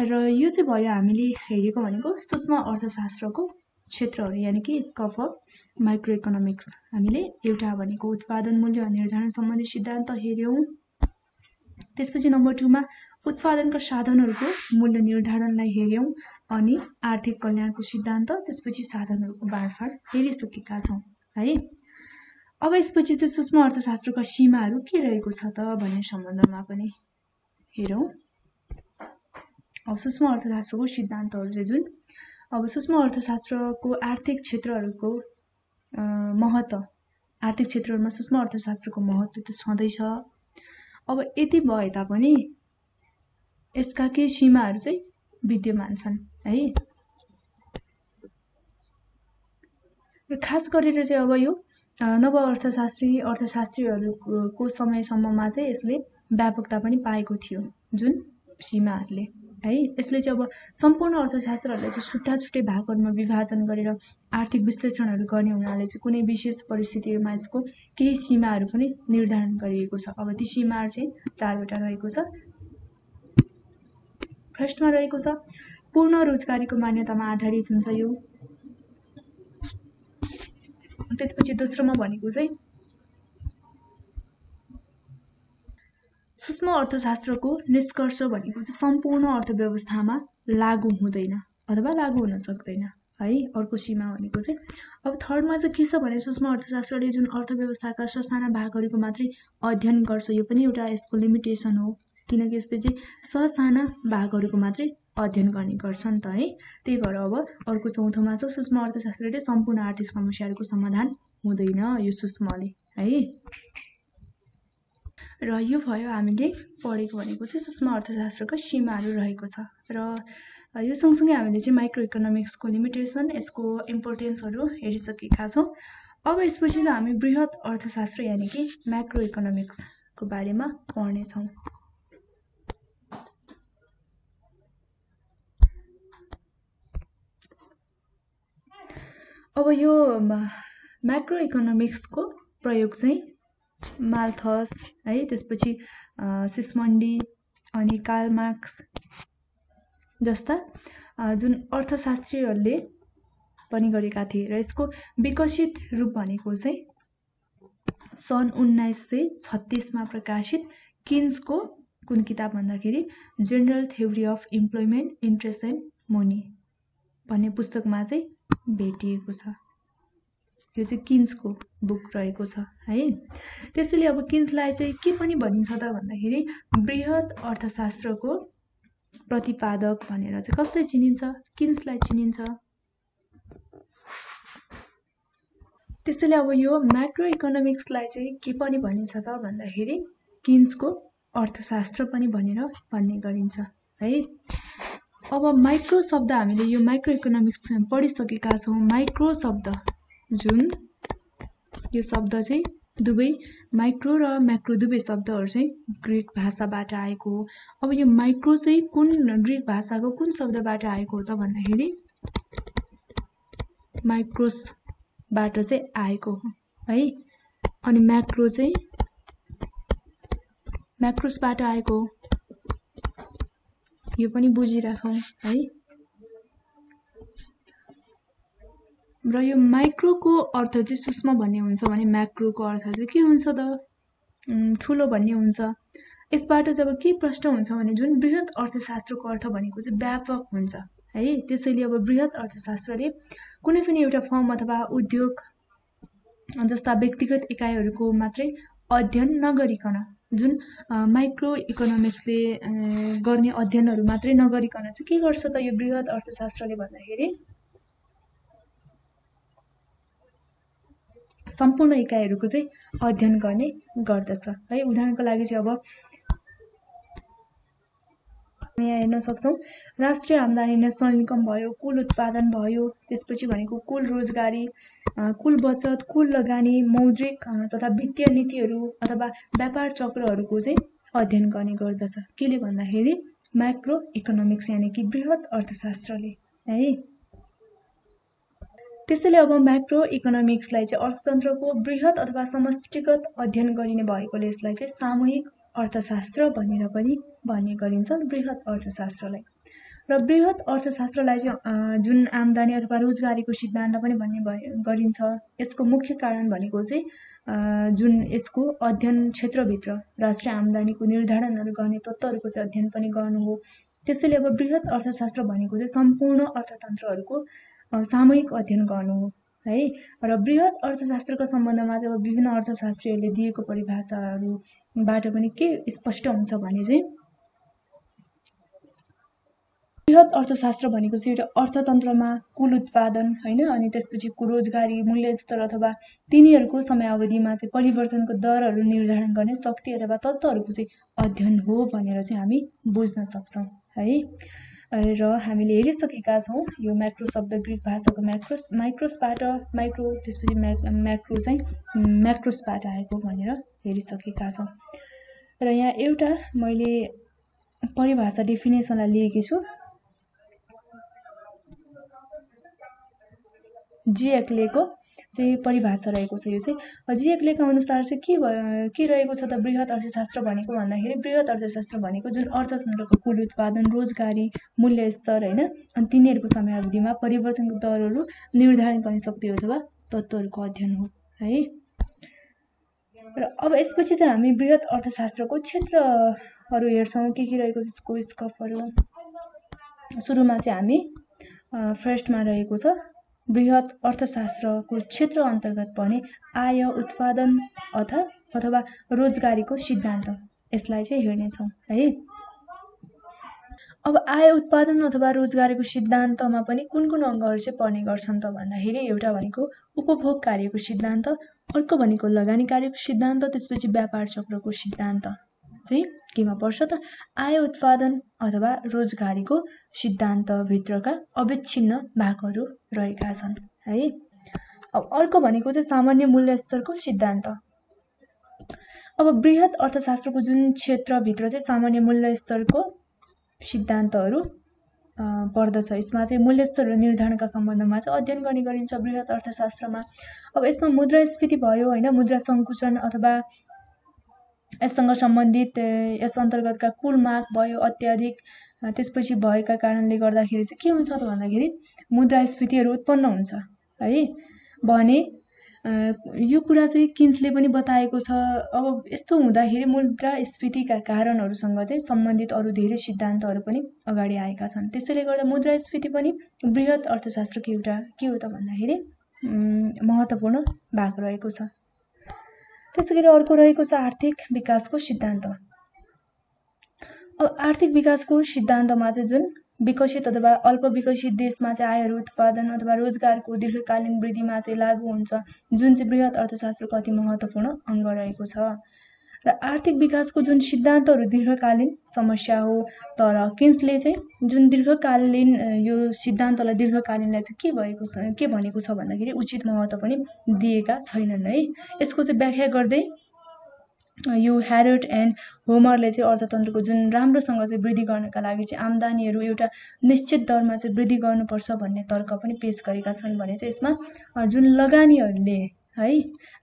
र यो चाहिँ भयो हामीले हेरेको भनेको सूक्ष्म अर्थशास्त्रको क्षेत्रहरू यानि कि स्कोप अफ माइक्रो इकोनोमिक्स। हामीले एउटा भनेको उत्पादन मूल्य निर्धारण सम्बन्धी सिद्धान्त हेर्यौँ। त्यसपछि नम्बर 2 मा उत्पादनका साधनहरूको मूल्य निर्धारणलाई हेर्यौँ अनि आर्थिक कल्याणको सिद्धान्त, त्यसपछि साधनहरूको बाँडफाँड हेरिसकेका छौँ है। अब यसपछि चाहिँ सूक्ष्म अर्थशास्त्रका सीमाहरू के रहेको छ त भन्ने सम्बन्धमा पनि हेरौँ। अब सूक्ष्म अर्थशास्त्रको सिद्धान्तहरू चाहिँ जुन अब सूक्ष्म अर्थशास्त्रको आर्थिक क्षेत्रहरूको महत्त्व, आर्थिक क्षेत्रहरूमा सूक्ष्म अर्थशास्त्रको महत्त्व त छँदैछ। अब यति भए तापनि यसका केही सीमाहरू चाहिँ विद्यमान छन् है। र खास गरेर चाहिँ अब यो नव अर्थशास्त्रीहरूको समयसम्ममा चाहिँ यसले व्यापकता पनि पाएको थियो जुन सीमाहरूले है। यसले चाहिँ अब सम्पूर्ण अर्थशास्त्रहरूलाई चाहिँ छुट्टा छुट्टै भागहरूमा विभाजन गरेर आर्थिक विश्लेषणहरू गर्ने हुनाले चाहिँ कुनै विशेष परिस्थितिहरूमा यसको केही सीमाहरू पनि निर्धारण गरिएको छ। अब ती सीमाहरू चाहिँ 4वटा रहेको छ। फर्स्टमा रहेको छ पूर्ण रोजगारीको मान्यतामा आधारित हुन्छ यो। त्यसपछि दोस्रोमा भनेको चाहिँ सूक्ष्म अर्थशास्त्रको निष्कर्ष भनेको चाहिँ सम्पूर्ण अर्थव्यवस्थामा लागू हुँदैन अथवा लागू हुन सक्दैन है। अर्को सीमा भनेको चाहिँ अब थर्डमा चाहिँ के छ भने सूक्ष्म अर्थशास्त्रले जुन अर्थव्यवस्थाका ससाना भागहरूको मात्रै अध्ययन गर्छ, यो पनि एउटा यसको लिमिटेसन हो किनकि यसले चाहिँ ससाना भागहरूको मात्रै अध्ययन गर्ने गर्छ नि त है। त्यही भएर अब अर्को चौथोमा चाहिँ सूक्ष्म अर्थशास्त्रले सम्पूर्ण आर्थिक समस्याहरूको समाधान हुँदैन यो सूक्ष्मले है। र यो भयो हामीले पढेको भनेको चाहिँ सूक्ष्म अर्थशास्त्रका सीमाहरू रहेको छ। र यो सँगसँगै हामीले चाहिँ माइक्रो इकोनोमिक्सको लिमिटेसन, यसको इम्पोर्टेन्सहरू हेरिसकेका छौँ। अब यसपछि चाहिँ हामी बृहत अर्थशास्त्र यानि कि म्याक्रो इकोनोमिक्सको बारेमा पढ्नेछौँ। अब यो म्याक्रो इकोनोमिक्सको प्रयोग चाहिँ माल्थस है, त्यसपछि सिस्मन्डी अनि कार्ल मार्क्स जस्ता जुन अर्थशास्त्रीहरूले पनि गरेका थिए। र यसको विकसित रूप भनेको चाहिँ सन् 1936 मा प्रकाशित किन्सको कुन किताब भन्दाखेरि general theory of employment, interest and money भन्ने पुस्तकमा चाहिँ भेटिएको छ। यो चाहिँ किन्सको बुक रहेको छ है। त्यसैले अब किन्सलाई चाहिँ के पनि भनिन्छ त भन्दाखेरि बृहत अर्थशास्त्रको प्रतिपादक भनेर चाहिँ कसले चिनिन्छ? किन्सलाई चिनिन्छ। त्यसैले अब यो म्याक्रो इकोनोमिक्सलाई चाहिँ के पनि भनिन्छ त भन्दाखेरि किन्सको अर्थशास्त्र पनि भनेर भन्ने गरिन्छ है। अब माइक्रो शब्द हामीले यो माइक्रो इकोनोमिक्स पढिसकेका छौँ। माइक्रो शब्द जुन यो शब्द चाहिँ दुवै माइक्रो र म्याक्रो दुवै शब्दहरू चाहिँ ग्रिक भाषाबाट आएको हो। अब यो माइक्रो चाहिँ कुन ग्रिक भाषाको कुन शब्दबाट आएको हो त भन्दाखेरि माइक्रोसबाट चाहिँ आएको हो है। अनि म्याक्रो चाहिँ म्याक्रोसबाट आएको हो, यो पनि बुझिराखौँ है। र यो माइक्रोको अर्थ चाहिँ सूक्ष्म भन्ने हुन्छ भने म्याक्रोको अर्थ चाहिँ के हुन्छ त ठुलो भन्ने हुन्छ। यसबाट जब के प्रश्न हुन्छ भने जुन बृहत अर्थशास्त्रको अर्थ भनेको चाहिँ व्यापक हुन्छ है। त्यसैले अब बृहत अर्थशास्त्रले कुनै पनि एउटा फर्म अथवा उद्योग जस्ता व्यक्तिगत इकाइहरूको मात्रै अध्ययन नगरिकन जुन माइक्रो इकोनोमिक्सले गर्ने अध्ययनहरू मात्रै नगरिकन चाहिँ के गर्छ त यो बृहत अर्थशास्त्रले भन्दाखेरि सम्पूर्ण इकाइहरूको चाहिँ अध्ययन गर्ने गर्दछ है। उदाहरणको लागि चाहिँ अब यहाँ हेर्न सक्छौँ राष्ट्रिय आम्दानी नेसनल इन्कम भयो, कुल उत्पादन भयो, त्यसपछि भनेको कुल रोजगारी, कुल बचत, कुल लगानी, मौद्रिक तथा वित्तीय नीतिहरू अथवा व्यापार चक्रहरूको चाहिँ अध्ययन गर्ने गर्दछ। केले भन्दाखेरि म्याक्रो इकोनोमिक्स यानि कि बृहत अर्थशास्त्रले है। त्यसैले अब म्याक्रो इकोनोमिक्सलाई चाहिँ अर्थतन्त्रको बृहत अथवा समष्टिगत अध्ययन गरिने भएकोले यसलाई चाहिँ सामूहिक अर्थशास्त्र भनेर पनि भन्ने गरिन्छ बृहत अर्थशास्त्रलाई। र बृहत अर्थशास्त्रलाई चाहिँ जुन आम्दानी अथवा रोजगारीको सिद्धान्त पनि भन्ने गरिन्छ। यसको मुख्य कारण भनेको चाहिँ जुन यसको अध्ययन क्षेत्रभित्र राष्ट्रिय आम्दानीको निर्धारणहरू गर्ने तत्त्वहरूको चाहिँ अध्ययन पनि गर्नु हो। त्यसैले अब बृहत अर्थशास्त्र भनेको चाहिँ सम्पूर्ण अर्थतन्त्रहरूको सामूहिक अध्ययन गर्नु हो है। र बृहत अर्थशास्त्रको सम्बन्धमा चाहिँ अब विभिन्न अर्थशास्त्रीहरूले दिएको परिभाषाहरूबाट पनि के स्पष्ट हुन्छ भने चाहिँ बृहत अर्थशास्त्र भनेको चाहिँ एउटा अर्थतन्त्रमा कुल उत्पादन हैन, अनि त्यसपछि रोजगारी, मूल्यस्तर अथवा तिनीहरूको समयावधिमा चाहिँ परिवर्तनको दरहरू निर्धारण गर्ने शक्ति अथवा तत्त्वहरूको चाहिँ अध्ययन हो भनेर चाहिँ हामी बुझ्न सक्छौँ है। र हामीले हेरिसकेका छौँ यो म्याक्रो शब्द ग्रिक भाषाको माइक्रोसबाट माइक्रो त्यसपछि म्याक्रो चाहिँ म्याक्रोसबाट आएको भनेर हेरिसकेका छौँ। र यहाँ एउटा मैले परिभाषा डेफिनेसनलाई लिएकी छु। जी एक्लेको चाहिँ परिभाषा रहेको छ। यो चाहिँ जी एक्लेका अनुसार चाहिँ के रहेको छ त बृहत अर्थशास्त्र भनेको भन्दाखेरि बृहत अर्थशास्त्र भनेको जुन अर्थतन्त्रको कुल उत्पादन, रोजगारी, मूल्यस्तर हैन, अनि तिनीहरूको समयावधिमा परिवर्तनको दरहरू निर्धारण गर्ने शक्ति अथवा तत्त्वहरूको अध्ययन हो है। र अब यसपछि चाहिँ हामी बृहत अर्थशास्त्रको क्षेत्रहरू हेर्छौँ के रहेको छ यसको स्कोपहरू। सुरुमा चाहिँ हामी फर्स्टमा रहेको छ बृहत अर्थशास्त्रको क्षेत्र अन्तर्गत पर्ने आय, उत्पादन अथवा रोजगारीको सिद्धान्त, यसलाई चाहिँ हेर्नेछौँ है। अब आय, उत्पादन अथवा रोजगारीको सिद्धान्तमा पनि कुन कुन अङ्गहरू चाहिँ पर्ने गर्छन् त भन्दाखेरि एउटा भनेको उपभोग कार्यको सिद्धान्त, अर्को भनेको लगानी कार्यको सिद्धान्त, त्यसपछि व्यापार चक्रको सिद्धान्त चाहिँ केमा पर्छ त आय, उत्पादन अथवा रोजगारीको सिद्धान्तभित्रका अविच्छिन्न भागहरू रहेका छन् है। अब अर्को भनेको चाहिँ सामान्य मूल्यस्तरको सिद्धान्त। अब बृहत अर्थशास्त्रको जुन क्षेत्रभित्र चाहिँ सामान्य मूल्यस्तरको सिद्धान्तहरू पर्दछ, यसमा चाहिँ मूल्यस्तर निर्धारणका सम्बन्धमा चाहिँ अध्ययन गर्ने गरिन्छ बृहत अर्थशास्त्रमा। अब यसमा मुद्रास्फीति भयो हैन, मुद्रा सङ्कुचन अथवा यससँग सम्बन्धित यस अन्तर्गतका कुल माग भयो अत्याधिक, त्यसपछि भएका कारणले गर्दाखेरि चाहिँ के हुन्छ त भन्दाखेरि मुद्रास्फीतिहरू उत्पन्न हुन्छ है भने यो कुरा चाहिँ किन्सले पनि बताएको छ। अब यस्तो हुँदाखेरि मुद्रास्फीतिका कारणहरूसँग चाहिँ सम्बन्धित अरू धेरै सिद्धान्तहरू पनि अगाडि आएका छन्। त्यसैले गर्दा मुद्रास्फीति पनि बृहत अर्थशास्त्रको एउटा के हो त भन्दाखेरि महत्त्वपूर्ण भाग रहेको छ। त्यसैगरी अर्को रहेको छ आर्थिक विकासको सिद्धान्त। अब आर्थिक विकासको सिद्धान्तमा चाहिँ जुन विकसित अथवा अल्प विकसित देशमा चाहिँ आयहरू उत्पादन अथवा रोजगारको दीर्घकालीन वृद्धिमा चाहिँ लागू हुन्छ, जुन चाहिँ बृहत अर्थशास्त्रको अति महत्त्वपूर्ण अङ्ग रहेको छ। र आर्थिक विकासको जुन सिद्धान्तहरू दीर्घकालीन समस्या हो, तर किन्सले चाहिँ जुन दीर्घकालीन यो सिद्धान्तलाई दीर्घकालीनलाई चाहिँ के भनेको छ भन्दाखेरि उचित महत्त्व पनि दिएका छैनन् है। यसको चाहिँ व्याख्या गर्दै यो ह्यारोल्ड एन्ड होमरले चाहिँ अर्थतन्त्रको जुन राम्रोसँग चाहिँ वृद्धि गर्नका लागि चाहिँ आम्दानीहरू एउटा निश्चित दरमा चाहिँ वृद्धि गर्नुपर्छ भन्ने तर्क पनि पेश गरेका छन् भने चाहिँ यसमा जुन लगानीहरूले है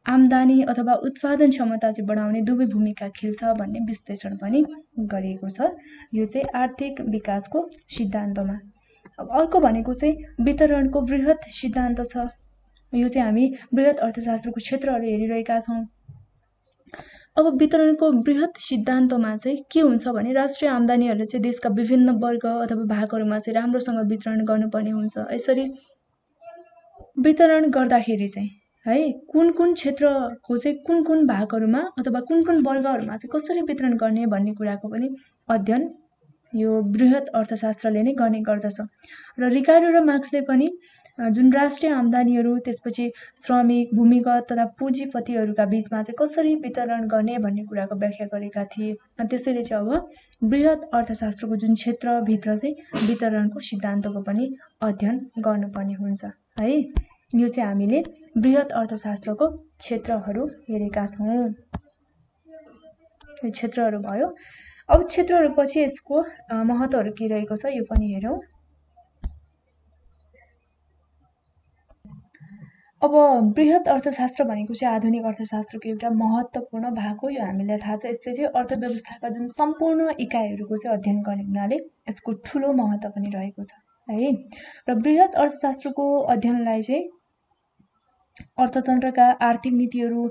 आम्दानी अथवा उत्पादन क्षमता चाहिँ बढाउने दुवै भूमिका खेल्छ भन्ने विश्लेषण पनि गरिएको छ यो चाहिँ आर्थिक विकासको सिद्धान्तमा। अब अर्को भनेको चाहिँ वितरणको बृहत सिद्धान्त छ। यो चाहिँ हामी बृहत अर्थशास्त्रको क्षेत्रहरू हेरिरहेका छौँ। अब वितरणको बृहत सिद्धान्तमा चाहिँ के हुन्छ भने राष्ट्रिय आम्दानीहरूले चाहिँ देशका विभिन्न वर्ग अथवा भागहरूमा चाहिँ राम्रोसँग वितरण गर्नुपर्ने हुन्छ। यसरी वितरण गर्दाखेरि चाहिँ है कुन क्षेत्रको चाहिँ कुन भागहरूमा अथवा कुन वर्गहरूमा चाहिँ कसरी वितरण गर्ने भन्ने कुराको पनि अध्ययन यो बृहत अर्थशास्त्रले नै गर्ने गर्दछ। र रिकार्डो र मार्क्सले पनि जुन राष्ट्रिय आम्दानीहरू त्यसपछि श्रमिक भूमिगत तथा पुँजीपतिहरूका बीचमा चाहिँ कसरी वितरण गर्ने भन्ने कुराको व्याख्या गरेका थिए। अनि त्यसैले चाहिँ अब बृहत अर्थशास्त्रको जुन क्षेत्रभित्र चाहिँ वितरणको सिद्धान्तको पनि अध्ययन गर्नुपर्ने हुन्छ है। यो चाहिँ हामीले बृहत अर्थशास्त्रको क्षेत्रहरू हेरेका छौँ। यो क्षेत्रहरू भयो। अब क्षेत्रहरूपछि यसको महत्त्वहरू के रहेको छ यो पनि हेरौँ। अब बृहत अर्थशास्त्र भनेको चाहिँ आधुनिक अर्थशास्त्रको एउटा महत्त्वपूर्ण भाग हो। यो हामीलाई थाहा छ। यसले चाहिँ अर्थव्यवस्थाका जुन सम्पूर्ण इकाइहरूको चाहिँ अध्ययन गर्ने हुनाले यसको ठुलो महत्त्व पनि रहेको छ है। र बृहत अर्थशास्त्रको अध्ययनलाई चाहिँ अर्थतन्त्रका आर्थिक नीतिहरू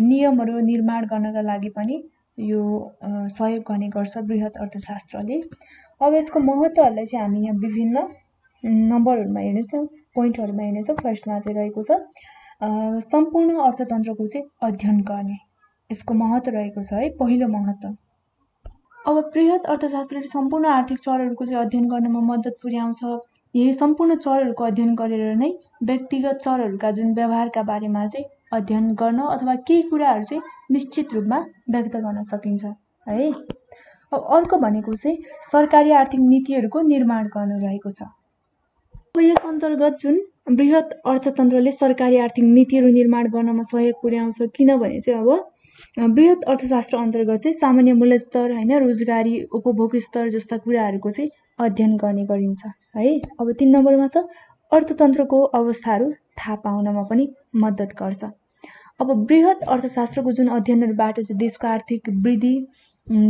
नियमहरू निर्माण गर्नका लागि पनि यो सहयोग गर्ने गर्छ बृहत अर्थशास्त्रले। अब यसको महत्त्वहरूलाई चाहिँ हामी यहाँ विभिन्न नम्बरहरूमा हेर्नेछौँ, पोइन्टहरूमा हेर्नेछौँ। फर्स्टमा चाहिँ रहेको छ सम्पूर्ण अर्थतन्त्रको चाहिँ अध्ययन गर्ने, यसको महत्त्व रहेको छ है। पहिलो महत्त्व अब बृहत अर्थशास्त्रले सम्पूर्ण आर्थिक चरहरूको चाहिँ अध्ययन गर्नमा मद्दत पुर्याउँछ। यही सम्पूर्ण चरहरूको अध्ययन गरेर नै व्यक्तिगत चरहरूका जुन व्यवहारका बारेमा चाहिँ अध्ययन गर्न अथवा केही कुराहरू चाहिँ निश्चित रूपमा व्यक्त गर्न सकिन्छ है। अब अर्को भनेको चाहिँ सरकारी आर्थिक नीतिहरूको निर्माण गर्नु रहेको छ। अब यस अन्तर्गत जुन बृहत अर्थतन्त्रले सरकारी आर्थिक नीतिहरू निर्माण गर्नमा सहयोग पुर्याउँछ, किनभने चाहिँ अब बृहत अर्थशास्त्र अन्तर्गत चाहिँ सामान्य मूल्य स्तर हैन, रोजगारी उपभोग स्तर जस्ता कुराहरूको चाहिँ अध्ययन गर्ने गरिन्छ है। अब 3 नम्बरमा छ अर्थतन्त्रको अवस्थाहरू थाहा पाउनमा पनि मद्दत गर्छ। अब बृहत अर्थशास्त्रको जुन अध्ययनहरूबाट चाहिँ देशको आर्थिक वृद्धि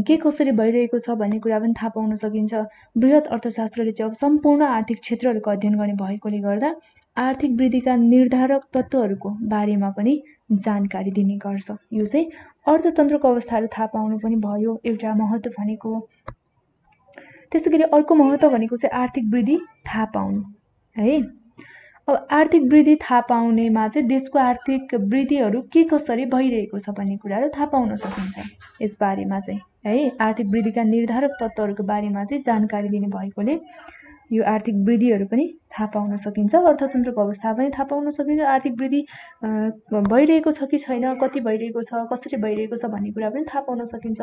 के कसरी भइरहेको छ भन्ने कुरा पनि थाहा पाउन सकिन्छ। बृहत अर्थशास्त्रले चाहिँ अब सम्पूर्ण आर्थिक क्षेत्रहरूको अध्ययन गर्ने भएकोले गर्दा आर्थिक वृद्धिका निर्धारक तत्त्वहरूको बारेमा पनि जानकारी दिने गर्छ। यो चाहिँ अर्थतन्त्रको अवस्थाहरू थाहा पाउनु पनि भयो एउटा महत्त्व भनेको। त्यसैगरी अर्को महत्त्व भनेको चाहिँ आर्थिक वृद्धि थाहा पाउनु है। अब आर्थिक वृद्धि थाहा पाउनेमा चाहिँ देशको आर्थिक वृद्धिहरू के कसरी भइरहेको छ भन्ने कुराहरू थाहा पाउन सकिन्छ। यस बारेमा चाहिँ है आर्थिक वृद्धिका निर्धारक तत्त्वहरूको बारेमा चाहिँ जानकारी दिने भएकोले यो आर्थिक वृद्धिहरू पनि थाहा पाउन सकिन्छ। अर्थतन्त्रको अवस्था पनि थाहा पाउन सकिन्छ। आर्थिक वृद्धि भइरहेको छ कि छैन, कति भइरहेको छ, कसरी भइरहेको छ भन्ने कुरा पनि थाहा पाउन सकिन्छ।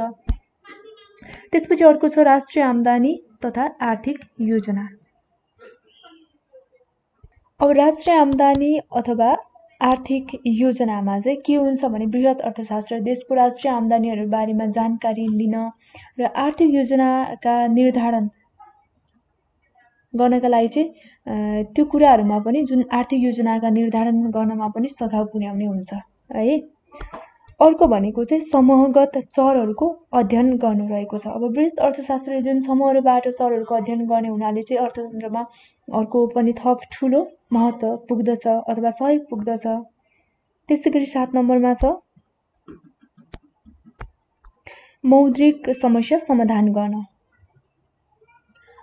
त्यसपछि अर्को छ राष्ट्रिय आम्दानी तथा आर्थिक योजना। अब राष्ट्रिय आम्दानी अथवा आर्थिक योजनामा चाहिँ के हुन्छ भने बृहत अर्थशास्त्र देशको राष्ट्रिय आम्दानीहरू बारेमा जानकारी लिन र आर्थिक योजनाका निर्धारण गर्नका लागि चाहिँ त्यो कुराहरूमा पनि जुन आर्थिक योजनाका निर्धारण गर्नमा पनि सघाउ पुर्याउने हुन्छ है। अर्को भनेको चाहिँ समूहगत चरहरूको अध्ययन गर्नु रहेको छ। अब बृहत अर्थशास्त्रले जुन समूहहरूबाट चरहरूको अध्ययन गर्ने हुनाले चाहिँ अर्थतन्त्रमा अर्को पनि थप ठुलो महत्त्व पुग्दछ अथवा सहयोग पुग्दछ। त्यसैगरी 7 नम्बरमा छ मौद्रिक समस्या समाधान गर्न।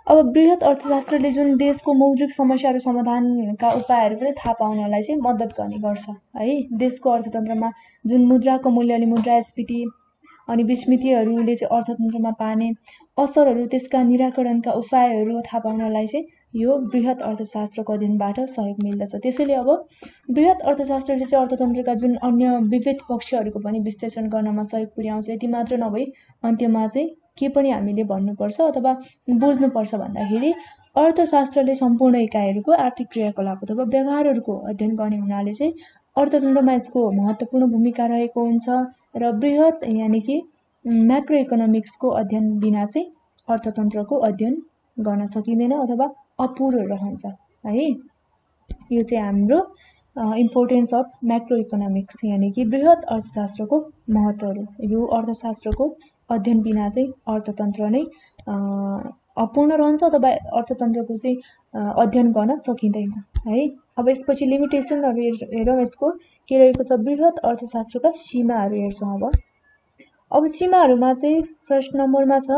अब बृहत अर्थशास्त्रले जुन देशको मौद्रिक समस्याहरू समाधानका उपायहरू पनि थाहा पाउनलाई चाहिँ मद्दत गर्ने गर्छ है। देशको अर्थतन्त्रमा जुन मुद्राको मूल्यले मुद्रास्फीति अनि विस्मृतिहरूले चाहिँ अर्थतन्त्रमा पार्ने असरहरू, त्यसका निराकरणका उपायहरू थाहा पाउनलाई चाहिँ यो बृहत अर्थशास्त्रको अध्ययनबाट सहयोग मिल्दछ। त्यसैले अब बृहत अर्थशास्त्रले चाहिँ अर्थतन्त्रका जुन अन्य विविध पक्षहरूको पनि विश्लेषण गर्नमा सहयोग पुर्याउँछ। यति मात्र नभई अन्त्यमा चाहिँ के पनि हामीले भन्नुपर्छ अथवा बुझ्नुपर्छ भन्दाखेरि अर्थशास्त्रले सम्पूर्ण इकाइहरूको आर्थिक क्रियाकलाप अथवा व्यवहारहरूको अध्ययन गर्ने हुनाले चाहिँ अर्थतन्त्रमा यसको महत्त्वपूर्ण भूमिका रहेको हुन्छ र बृहत यानि कि म्याक्रो इकोनोमिक्सको अध्ययन बिना चाहिँ अर्थतन्त्रको अध्ययन गर्न सकिँदैन अथवा अपुरो रहन्छ है। यो चाहिँ हाम्रो इम्पोर्टेन्स अफ म्याक्रो इकोनोमिक्स यानि कि बृहत अर्थशास्त्रको महत्त्वहरू। यो अर्थशास्त्रको अध्ययन बिना चाहिँ अर्थतन्त्र नै अपूर्ण रहन्छ अथवा अर्थतन्त्रको चाहिँ अध्ययन गर्न सकिँदैन है। अब यसपछि लिमिटेसनहरू हेरौँ। यसको के रहेको छ, बृहत अर्थशास्त्रका सीमाहरू हेर्छौँ। अब सीमाहरूमा चाहिँ फर्स्ट नम्बरमा छ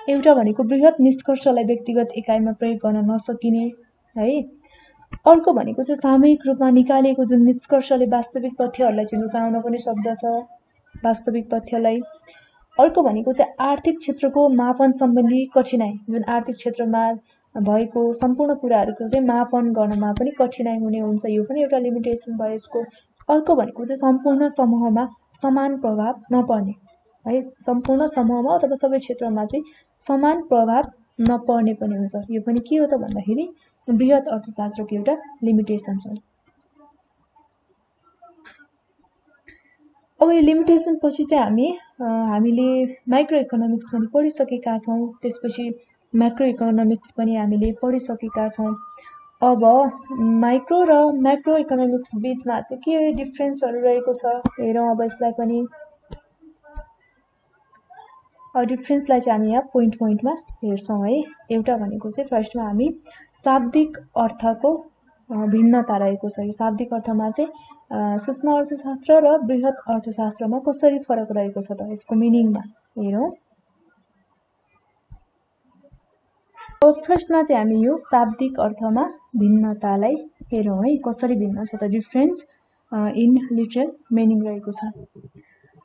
एउटा भनेको बृहत निष्कर्षलाई व्यक्तिगत इकाइमा प्रयोग गर्न नसकिने है। अर्को भनेको चाहिँ सामूहिक रूपमा निकालेको जुन निष्कर्षले वास्तविक तथ्यहरूलाई चाहिँ लुकाउन पनि सक्दछ, वास्तविक तथ्यलाई। अर्को भनेको चाहिँ आर्थिक क्षेत्रको मापन सम्बन्धी कठिनाइ, जुन आर्थिक क्षेत्रमा भएको सम्पूर्ण कुराहरूको चाहिँ मापन गर्नमा पनि कठिनाइ हुने हुन्छ, यो पनि एउटा लिमिटेसन भयो यसको। अर्को भनेको चाहिँ सम्पूर्ण समूहमा समान प्रभाव नपर्ने है, सम्पूर्ण समूहमा अथवा सबै क्षेत्रमा चाहिँ समान प्रभाव नपर्ने पनि हुन्छ। यो पनि के हो त भन्दाखेरि बृहत अर्थशास्त्रको एउटा लिमिटेसन छ। अब यो लिमिटेसन पछि चाहिँ हामीले माइक्रो इकोनोमिक्स पनि पढिसकेका छौँ, त्यसपछि म्याक्रो इकोनोमिक्स पनि हामीले पढिसकेका छौँ। अब माइक्रो र म्याक्रो इकोनोमिक्स बीचमा चाहिँ के डिफ्रेन्सहरू रहेको छ हेरौँ। अब यसलाई पनि डिफ्रेन्सलाई चाहिँ हामी यहाँ पोइन्टमा हेर्छौँ है। एउटा भनेको चाहिँ फर्स्टमा हामी शाब्दिक अर्थको भिन्नता रहेको छ। यो शाब्दिक अर्थमा चाहिँ सूक्ष्म अर्थशास्त्र र बृहत अर्थशास्त्रमा कसरी फरक रहेको छ त, यसको मिनिङमा हेरौँ। फर्स्टमा चाहिँ हामी यो शाब्दिक अर्थमा भिन्नतालाई हेरौँ है, कसरी भिन्न छ त, डिफ्रेन्स इन लिटरल मिनिङ रहेको छ।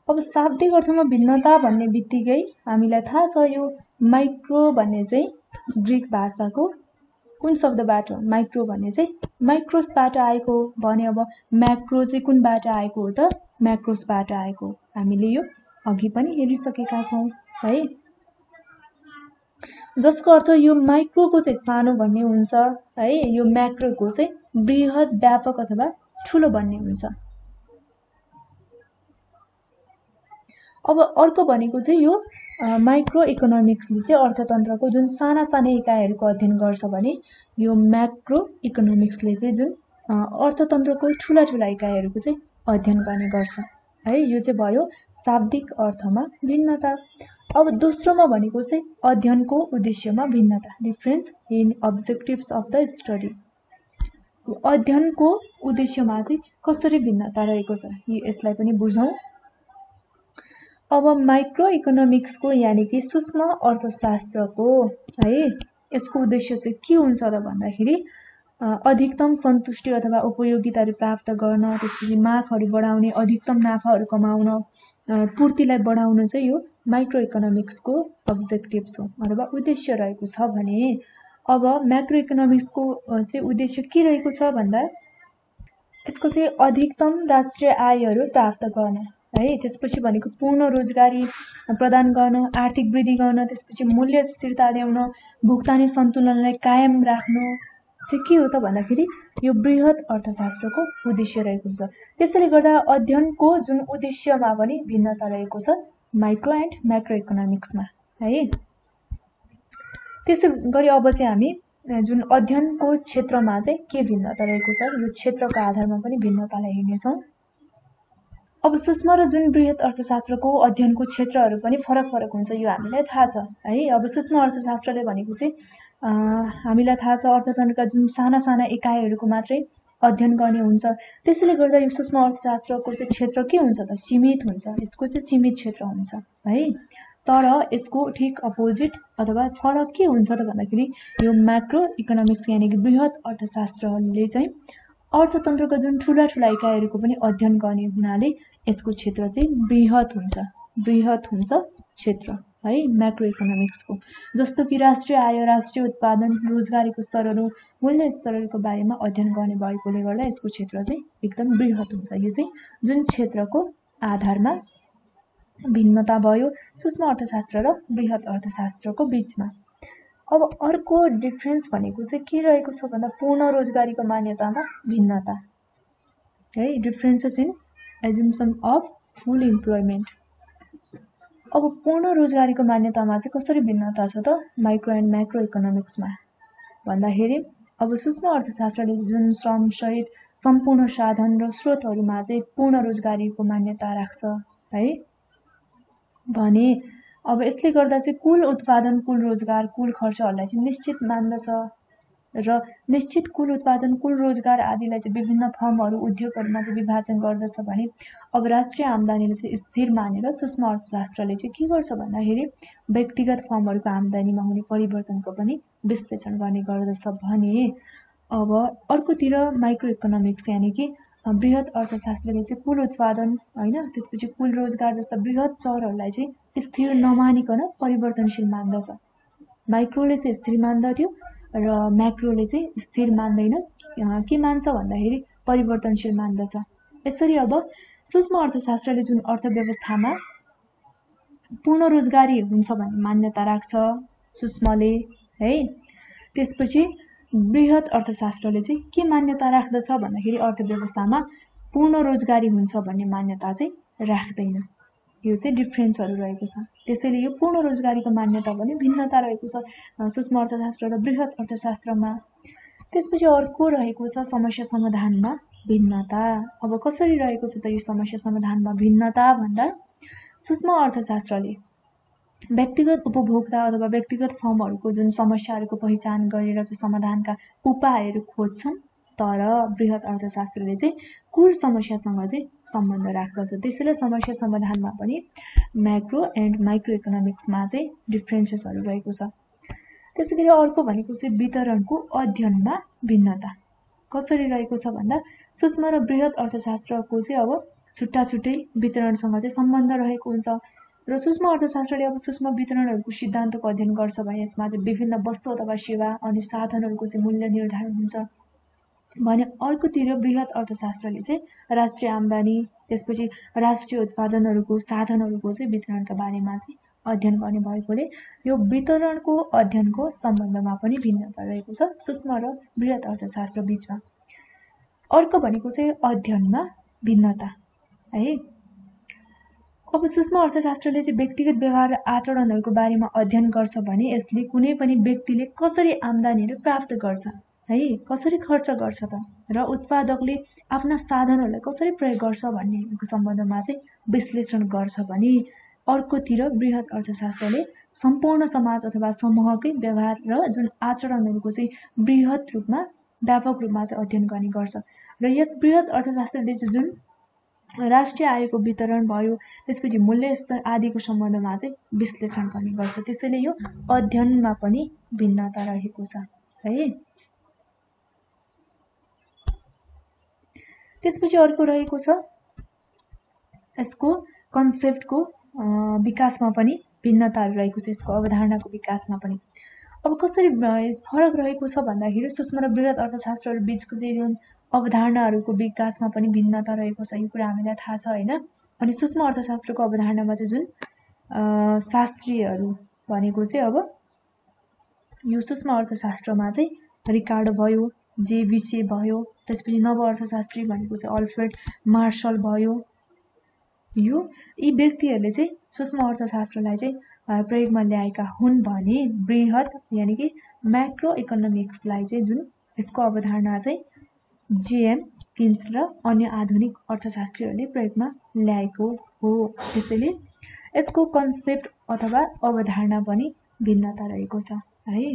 अब शाब्दिक अर्थमा भिन्नता भन्ने बित्तिकै हामीलाई थाहा छ यो माइक्रो भन्ने चाहिँ ग्रिक भाषाको कुन शब्दबाट, माइक्रो भन्ने चाहिँ माइक्रोसबाट आएको भने अब म्याक्रो चाहिँ कुनबाट आएको हो त, म्याक्रोसबाट आएको। हामीले यो अघि पनि हेरिसकेका छौँ है, जसको अर्थ यो माइक्रोको चाहिँ सानो भन्ने हुन्छ है, यो म्याक्रोको चाहिँ बृहत व्यापक अथवा ठुलो भन्ने हुन्छ। अब अर्को भनेको चाहिँ यो माइक्रो इकोनोमिक्सले चाहिँ अर्थतन्त्रको जुन साना साना इकाइहरूको अध्ययन गर्छ भने यो म्याक्रो इकोनोमिक्सले चाहिँ जुन अर्थतन्त्रको ठुला ठुला इकाइहरूको चाहिँ अध्ययन गर्ने गर्छ है। यो चाहिँ भयो शाब्दिक अर्थमा भिन्नता। अब दोस्रोमा भनेको चाहिँ अध्ययनको उद्देश्यमा भिन्नता, difference in objectives of the study. अध्ययनको उद्देश्यमा चाहिँ कसरी भिन्नता रहेको छ यसलाई पनि बुझौँ। अब माइक्रो इकोनोमिक्सको यानि कि सूक्ष्म अर्थशास्त्रको है यसको उद्देश्य चाहिँ के हुन्छ त भन्दाखेरि अधिकतम सन्तुष्टि अथवा उपयोगिताहरू प्राप्त गर्न, त्यसपछि मागहरू बढाउने, अधिकतम नाफाहरू कमाउन, पूर्तिलाई बढाउन चाहिँ यो माइक्रो इकोनोमिक्सको अब्जेक्टिभ्स हो अथवा उद्देश्य रहेको छ भने अब म्याक्रो इकोनोमिक्सको चाहिँ उद्देश्य के रहेको छ भन्दा यसको चाहिँ अधिकतम राष्ट्रिय आयहरू प्राप्त गर्न है, त्यसपछि भनेको पूर्ण रोजगारी प्रदान गर्न, आर्थिक वृद्धि गर्न, त्यसपछि मूल्य स्थिरता ल्याउन, भुक्तानी सन्तुलनलाई कायम राख्नु चाहिँ के हो त भन्दाखेरि यो बृहत अर्थशास्त्रको उद्देश्य रहेको छ। त्यसैले गर्दा अध्ययनको जुन उद्देश्यमा पनि भिन्नता रहेको छ माइक्रो एन्ड म्याक्रो इकोनोमिक्समा है। त्यसै गरी अब चाहिँ हामी जुन अध्ययनको क्षेत्रमा चाहिँ के भिन्नता रहेको छ यो क्षेत्रको आधारमा पनि भिन्नतालाई हेर्नेछौँ। अब सूक्ष्म र जुन बृहत अर्थशास्त्रको अध्ययनको क्षेत्रहरू पनि फरक फरक हुन्छ यो हामीलाई थाहा छ है। अब सूक्ष्म अर्थशास्त्रले भनेको चाहिँ हामीलाई थाहा छ अर्थतन्त्रका जुन साना साना इकाइहरूको मात्रै अध्ययन गर्ने हुन्छ। त्यसैले गर्दा यो सूक्ष्म अर्थशास्त्रको चाहिँ क्षेत्र के हुन्छ त सीमित हुन्छ, यसको चाहिँ सीमित क्षेत्र हुन्छ है। तर यसको ठिक अपोजिट अथवा फरक के हुन्छ त भन्दाखेरि यो म्याक्रो इकोनोमिक्स यानि कि बृहत अर्थशास्त्रले चाहिँ अर्थतन्त्रका जुन ठुला ठुला इकाइहरूको पनि अध्ययन गर्ने हुनाले यसको क्षेत्र चाहिँ बृहत हुन्छ बृहत हुन्छ क्षेत्र है म्याक्रो इकोनोमिक्सको। जस्तो कि राष्ट्रिय आय, राष्ट्रिय उत्पादन, रोजगारीको स्तरहरू, मूल्य स्तरहरूको बारेमा अध्ययन गर्ने भएकोले गर्दा यसको क्षेत्र चाहिँ एकदम बृहत हुन्छ। यो चाहिँ जुन क्षेत्रको आधारमा भिन्नता भयो सूक्ष्म अर्थशास्त्र र बृहत अर्थशास्त्रको बीचमा। अब अर्को डिफरेन्स भनेको चाहिँ के रहेको छ भन्दा पूर्ण रोजगारीको मान्यतामा भिन्नता है, differences in assumption of full employment. अब पूर्ण रोजगारीको मान्यतामा चाहिँ कसरी भिन्नता छ त माइक्रो एन्ड म्याक्रो इकोनोमिक्समा भन्दाखेरि अब सूक्ष्म अर्थशास्त्रले जुन श्रम सहित सम्पूर्ण साधन र स्रोतहरूमा चाहिँ पूर्ण रोजगारीको मान्यता राख्छ है भने अब यसले गर्दा चाहिँ कुल उत्पादन, कुल रोजगार, कुल खर्चहरूलाई चाहिँ निश्चित मान्दछ र निश्चित कुल उत्पादन, कुल रोजगार आदिलाई चाहिँ विभिन्न फर्महरू, उद्योगहरूमा चाहिँ विभाजन गर्दछ भने अब राष्ट्रिय आम्दानीले चाहिँ स्थिर मानेर सूक्ष्म अर्थशास्त्रले चाहिँ के गर्छ भन्दाखेरि व्यक्तिगत फर्महरूको आम्दानीमा हुने परिवर्तनको पनि विश्लेषण गर्ने गर्दछ भने अब अर्कोतिर माइक्रो इकोनोमिक्स यानि कि बृहत अर्थशास्त्रले चाहिँ कुल उत्पादन हैन त्यसपछि कुल रोजगार जस्ता बृहत चरहरूलाई चाहिँ स्थिर नमानिकन परिवर्तनशील मान्दछ। माइक्रोले चाहिँ स्थिर मान्दथ्यो र म्याक्रोले चाहिँ स्थिर मान्दैन, के मान्छ भन्दाखेरि परिवर्तनशील मान्दछ। यसरी अब सूक्ष्म अर्थशास्त्रले जुन अर्थव्यवस्थामा पूर्ण रोजगारी हुन्छ भन्ने मान्यता राख्छ सूक्ष्मले है, त्यसपछि बृहत अर्थशास्त्रले चाहिँ के मान्यता राख्दछ भन्दाखेरि अर्थव्यवस्थामा पूर्ण रोजगारी हुन्छ भन्ने मान्यता चाहिँ राख्दैन। यो चाहिँ डिफरेन्सहरू रहेको छ। त्यसैले यो पूर्ण रोजगारीको मान्यता पनि भिन्नता रहेको छ सूक्ष्म अर्थशास्त्र र बृहत अर्थशास्त्रमा। त्यसपछि अर्को रहेको छ समस्या समाधानमा भिन्नता। अब कसरी रहेको छ त यो समस्या समाधानमा भिन्नता भन्दा सूक्ष्म अर्थशास्त्रले व्यक्तिगत उपभोक्ता अथवा व्यक्तिगत फर्महरूको जुन समस्याहरूको पहिचान गरेर चाहिँ समाधानका उपायहरू खोज्छन्, तर बृहत अर्थशास्त्रले चाहिँ कुल समस्यासँग चाहिँ सम्बन्ध राख्दछ। त्यसैले समस्या समाधानमा पनि म्याक्रो एन्ड माइक्रो इकोनोमिक्समा चाहिँ डिफरेन्सेसहरू रहेको छ। त्यसैगरी अर्को भनेको चाहिँ वितरणको अध्ययनमा भिन्नता कसरी रहेको छ भन्दा सूक्ष्म र बृहत अर्थशास्त्रको चाहिँ अब छुट्टा छुट्टै वितरणसँग चाहिँ सम्बन्ध रहेको हुन्छ र सूक्ष्म अर्थशास्त्रले अब सूक्ष्म वितरणहरूको सिद्धान्तको अध्ययन गर्छ भने यसमा चाहिँ विभिन्न वस्तु अथवा सेवा अनि साधनहरूको चाहिँ मूल्य निर्धारण हुन्छ भने अर्कोतिर बृहत अर्थशास्त्रले चाहिँ राष्ट्रिय आम्दानी त्यसपछि राष्ट्रिय उत्पादनहरूको साधनहरूको चाहिँ वितरणका बारेमा चाहिँ अध्ययन गर्ने भएकोले यो वितरणको अध्ययनको सम्बन्धमा पनि भिन्नता रहेको छ सूक्ष्म र बृहत अर्थशास्त्र बीचमा। अर्को भनेको चाहिँ अध्ययनमा भिन्नता है। अब सूक्ष्म अर्थशास्त्रले चाहिँ व्यक्तिगत व्यवहार र आचरणहरूको बारेमा अध्ययन गर्छ भने यसले कुनै पनि व्यक्तिले कसरी आम्दानीहरू प्राप्त गर्छ है, कसरी खर्च गर्छ त र उत्पादकले आफ्ना साधनहरूलाई कसरी प्रयोग गर्छ भन्नेको सम्बन्धमा चाहिँ विश्लेषण गर्छ भने अर्कोतिर बृहत अर्थशास्त्रले सम्पूर्ण समाज अथवा समूहकै व्यवहार र जुन आचरणहरूको चाहिँ बृहत रूपमा व्यापक रूपमा चाहिँ अध्ययन गर्ने गर्छ र यस बृहत अर्थशास्त्रले जुन राष्ट्रिय आयको वितरण भयो त्यसपछि मूल्य स्तर आदिको सम्बन्धमा चाहिँ विश्लेषण गर्ने गर्छ। त्यसैले यो अध्ययनमा पनि भिन्नता रहेको छ है। त्यसपछि अर्को रहेको छ यसको कन्सेप्टको विकासमा पनि भिन्नताहरू रहेको छ, यसको अवधारणाको विकासमा पनि। अब कसरी फरक रहेको छ भन्दाखेरि सूक्ष्म र बृहत अर्थशास्त्रहरू बीचको जुन अवधारणाहरूको विकासमा पनि भिन्नता रहेको छ यो कुरा हामीलाई थाहा छ हैन। अनि सूक्ष्म अर्थशास्त्रको अवधारणामा चाहिँ जुन शास्त्रीहरू भनेको चाहिँ अब यो सूक्ष्म अर्थशास्त्रमा चाहिँ रिकार्डो भयो, जेभिचे भयो, त्यसपछि नव अर्थशास्त्री भनेको चाहिँ अल्फ्रेड मार्शल भयो। यी व्यक्तिहरूले चाहिँ सूक्ष्म अर्थशास्त्रलाई चाहिँ प्रयोगमा ल्याएका हुन् भने बृहत यानि कि म्याक्रो इकोनोमिक्सलाई चाहिँ जुन यसको अवधारणा चाहिँ जेएम किन्स र अन्य आधुनिक अर्थशास्त्रीहरूले प्रयोगमा ल्याएको हो। त्यसैले यसको कन्सेप्ट अथवा अवधारणा पनि भिन्नता रहेको छ है।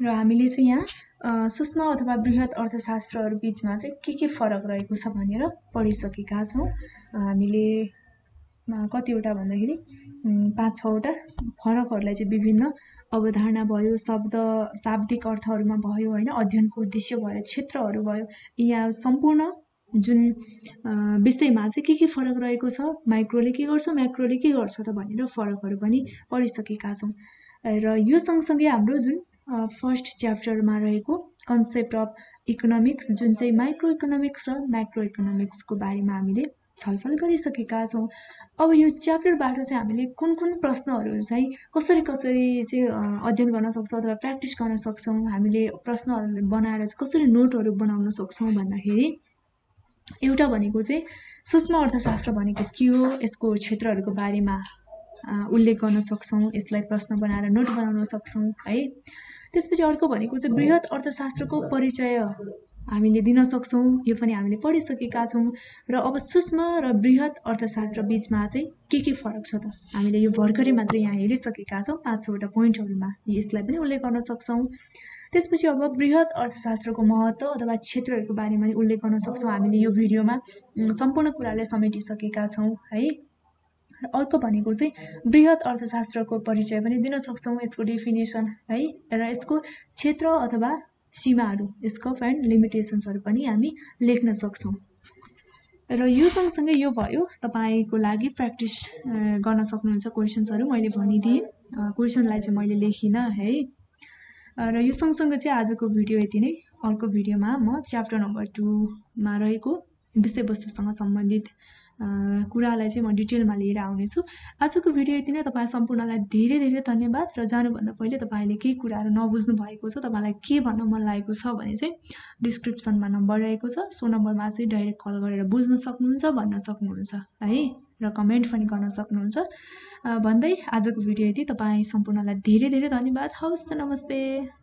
र हामीले चाहिँ यहाँ सूक्ष्म अथवा बृहत अर्थशास्त्रहरू बीचमा चाहिँ के फरक रहेको छ भनेर पढिसकेका छौँ। हामीले कतिवटा भन्दाखेरि 5-6 वटा फरकहरूलाई चाहिँ विभिन्न अवधारणा भयो, शाब्दिक अर्थहरूमा भयो हैन, अध्ययनको उद्देश्य भयो, क्षेत्रहरू भयो, यहाँ सम्पूर्ण जुन विषयमा चाहिँ के फरक रहेको छ, माइक्रोले के गर्छ, म्याक्रोले के गर्छ त भनेर फरकहरू पनि पढिसकेका छौँ। र यो सँगसँगै हाम्रो जुन फर्स्ट च्याप्टरमा रहेको कन्सेप्ट अफ इकोनोमिक्स जुन चाहिँ माइक्रो इकोनोमिक्स र म्याक्रो इकोनोमिक्सको बारेमा हामीले छलफल गरिसकेका छौँ। अब यो च्याप्टरबाट चाहिँ हामीले कुन कुन प्रश्नहरू चाहिँ कसरी चाहिँ अध्ययन गर्न सक्छौँ अथवा प्र्याक्टिस गर्न सक्छौँ, हामीले प्रश्नहरू बनाएर चाहिँ कसरी नोटहरू बनाउन सक्छौँ भन्दाखेरि एउटा भनेको चाहिँ सूक्ष्म अर्थशास्त्र भनेको के हो, यसको क्षेत्रहरूको बारेमा उल्लेख गर्न सक्छौँ, यसलाई प्रश्न बनाएर नोट बनाउन सक्छौँ है। त्यसपछि अर्को भनेको चाहिँ बृहत अर्थशास्त्रको परिचय हामीले दिन सक्छौँ, यो पनि हामीले पढिसकेका छौँ। र अब सूक्ष्म र बृहत अर्थशास्त्र बीचमा चाहिँ के फरक छ त हामीले यो भर्खरै मात्र यहाँ हेरिसकेका छौँ 5-6वटा पोइन्टहरूमा, यसलाई पनि उल्लेख गर्न सक्छौँ। त्यसपछि अब बृहत अर्थशास्त्रको महत्त्व अथवा क्षेत्रहरूको बारेमा पनि उल्लेख गर्न सक्छौँ। हामीले यो भिडियोमा सम्पूर्ण कुरालाई समेटिसकेका छौँ है। अर्को भनेको चाहिँ बृहत अर्थशास्त्रको परिचय पनि दिन सक्छौँ, यसको डेफिनेसन है, र यसको क्षेत्र अथवा सीमाहरू, स्कोप एन्ड लिमिटेसन्सहरू पनि हामी लेख्न सक्छौँ। र यो सँगसँगै यो भयो तपाईँको लागि प्र्याक्टिस गर्न सक्नुहुन्छ क्वेसन्सहरू। मैले भनिदिएँ क्वेसनलाई चाहिँ मैले लेखिनँ है। र यो सँगसँगै चाहिँ आजको भिडियो यति नै। अर्को भिडियोमा म च्याप्टर नम्बर 2मा रहेको विषयवस्तुसँग सम्बन्धित कुरालाई चाहिँ म डिटेलमा लिएर आउनेछु। आजको भिडियो यति नै। तपाईँ सम्पूर्णलाई धेरै धेरै धन्यवाद। र जानुभन्दा पहिले तपाईँले केही कुराहरू नबुझ्नु भएको छ, तपाईँलाई के भन्न मन लागेको छ भने चाहिँ डिस्क्रिप्सनमा नम्बर रहेको छ, सो नम्बरमा चाहिँ डाइरेक्ट कल गरेर बुझ्न सक्नुहुन्छ, भन्न सक्नुहुन्छ है, र कमेन्ट पनि गर्न सक्नुहुन्छ। भन्दै आजको भिडियो यति। तपाईँ सम्पूर्णलाई धेरै धेरै धन्यवाद। हवस् त, नमस्ते।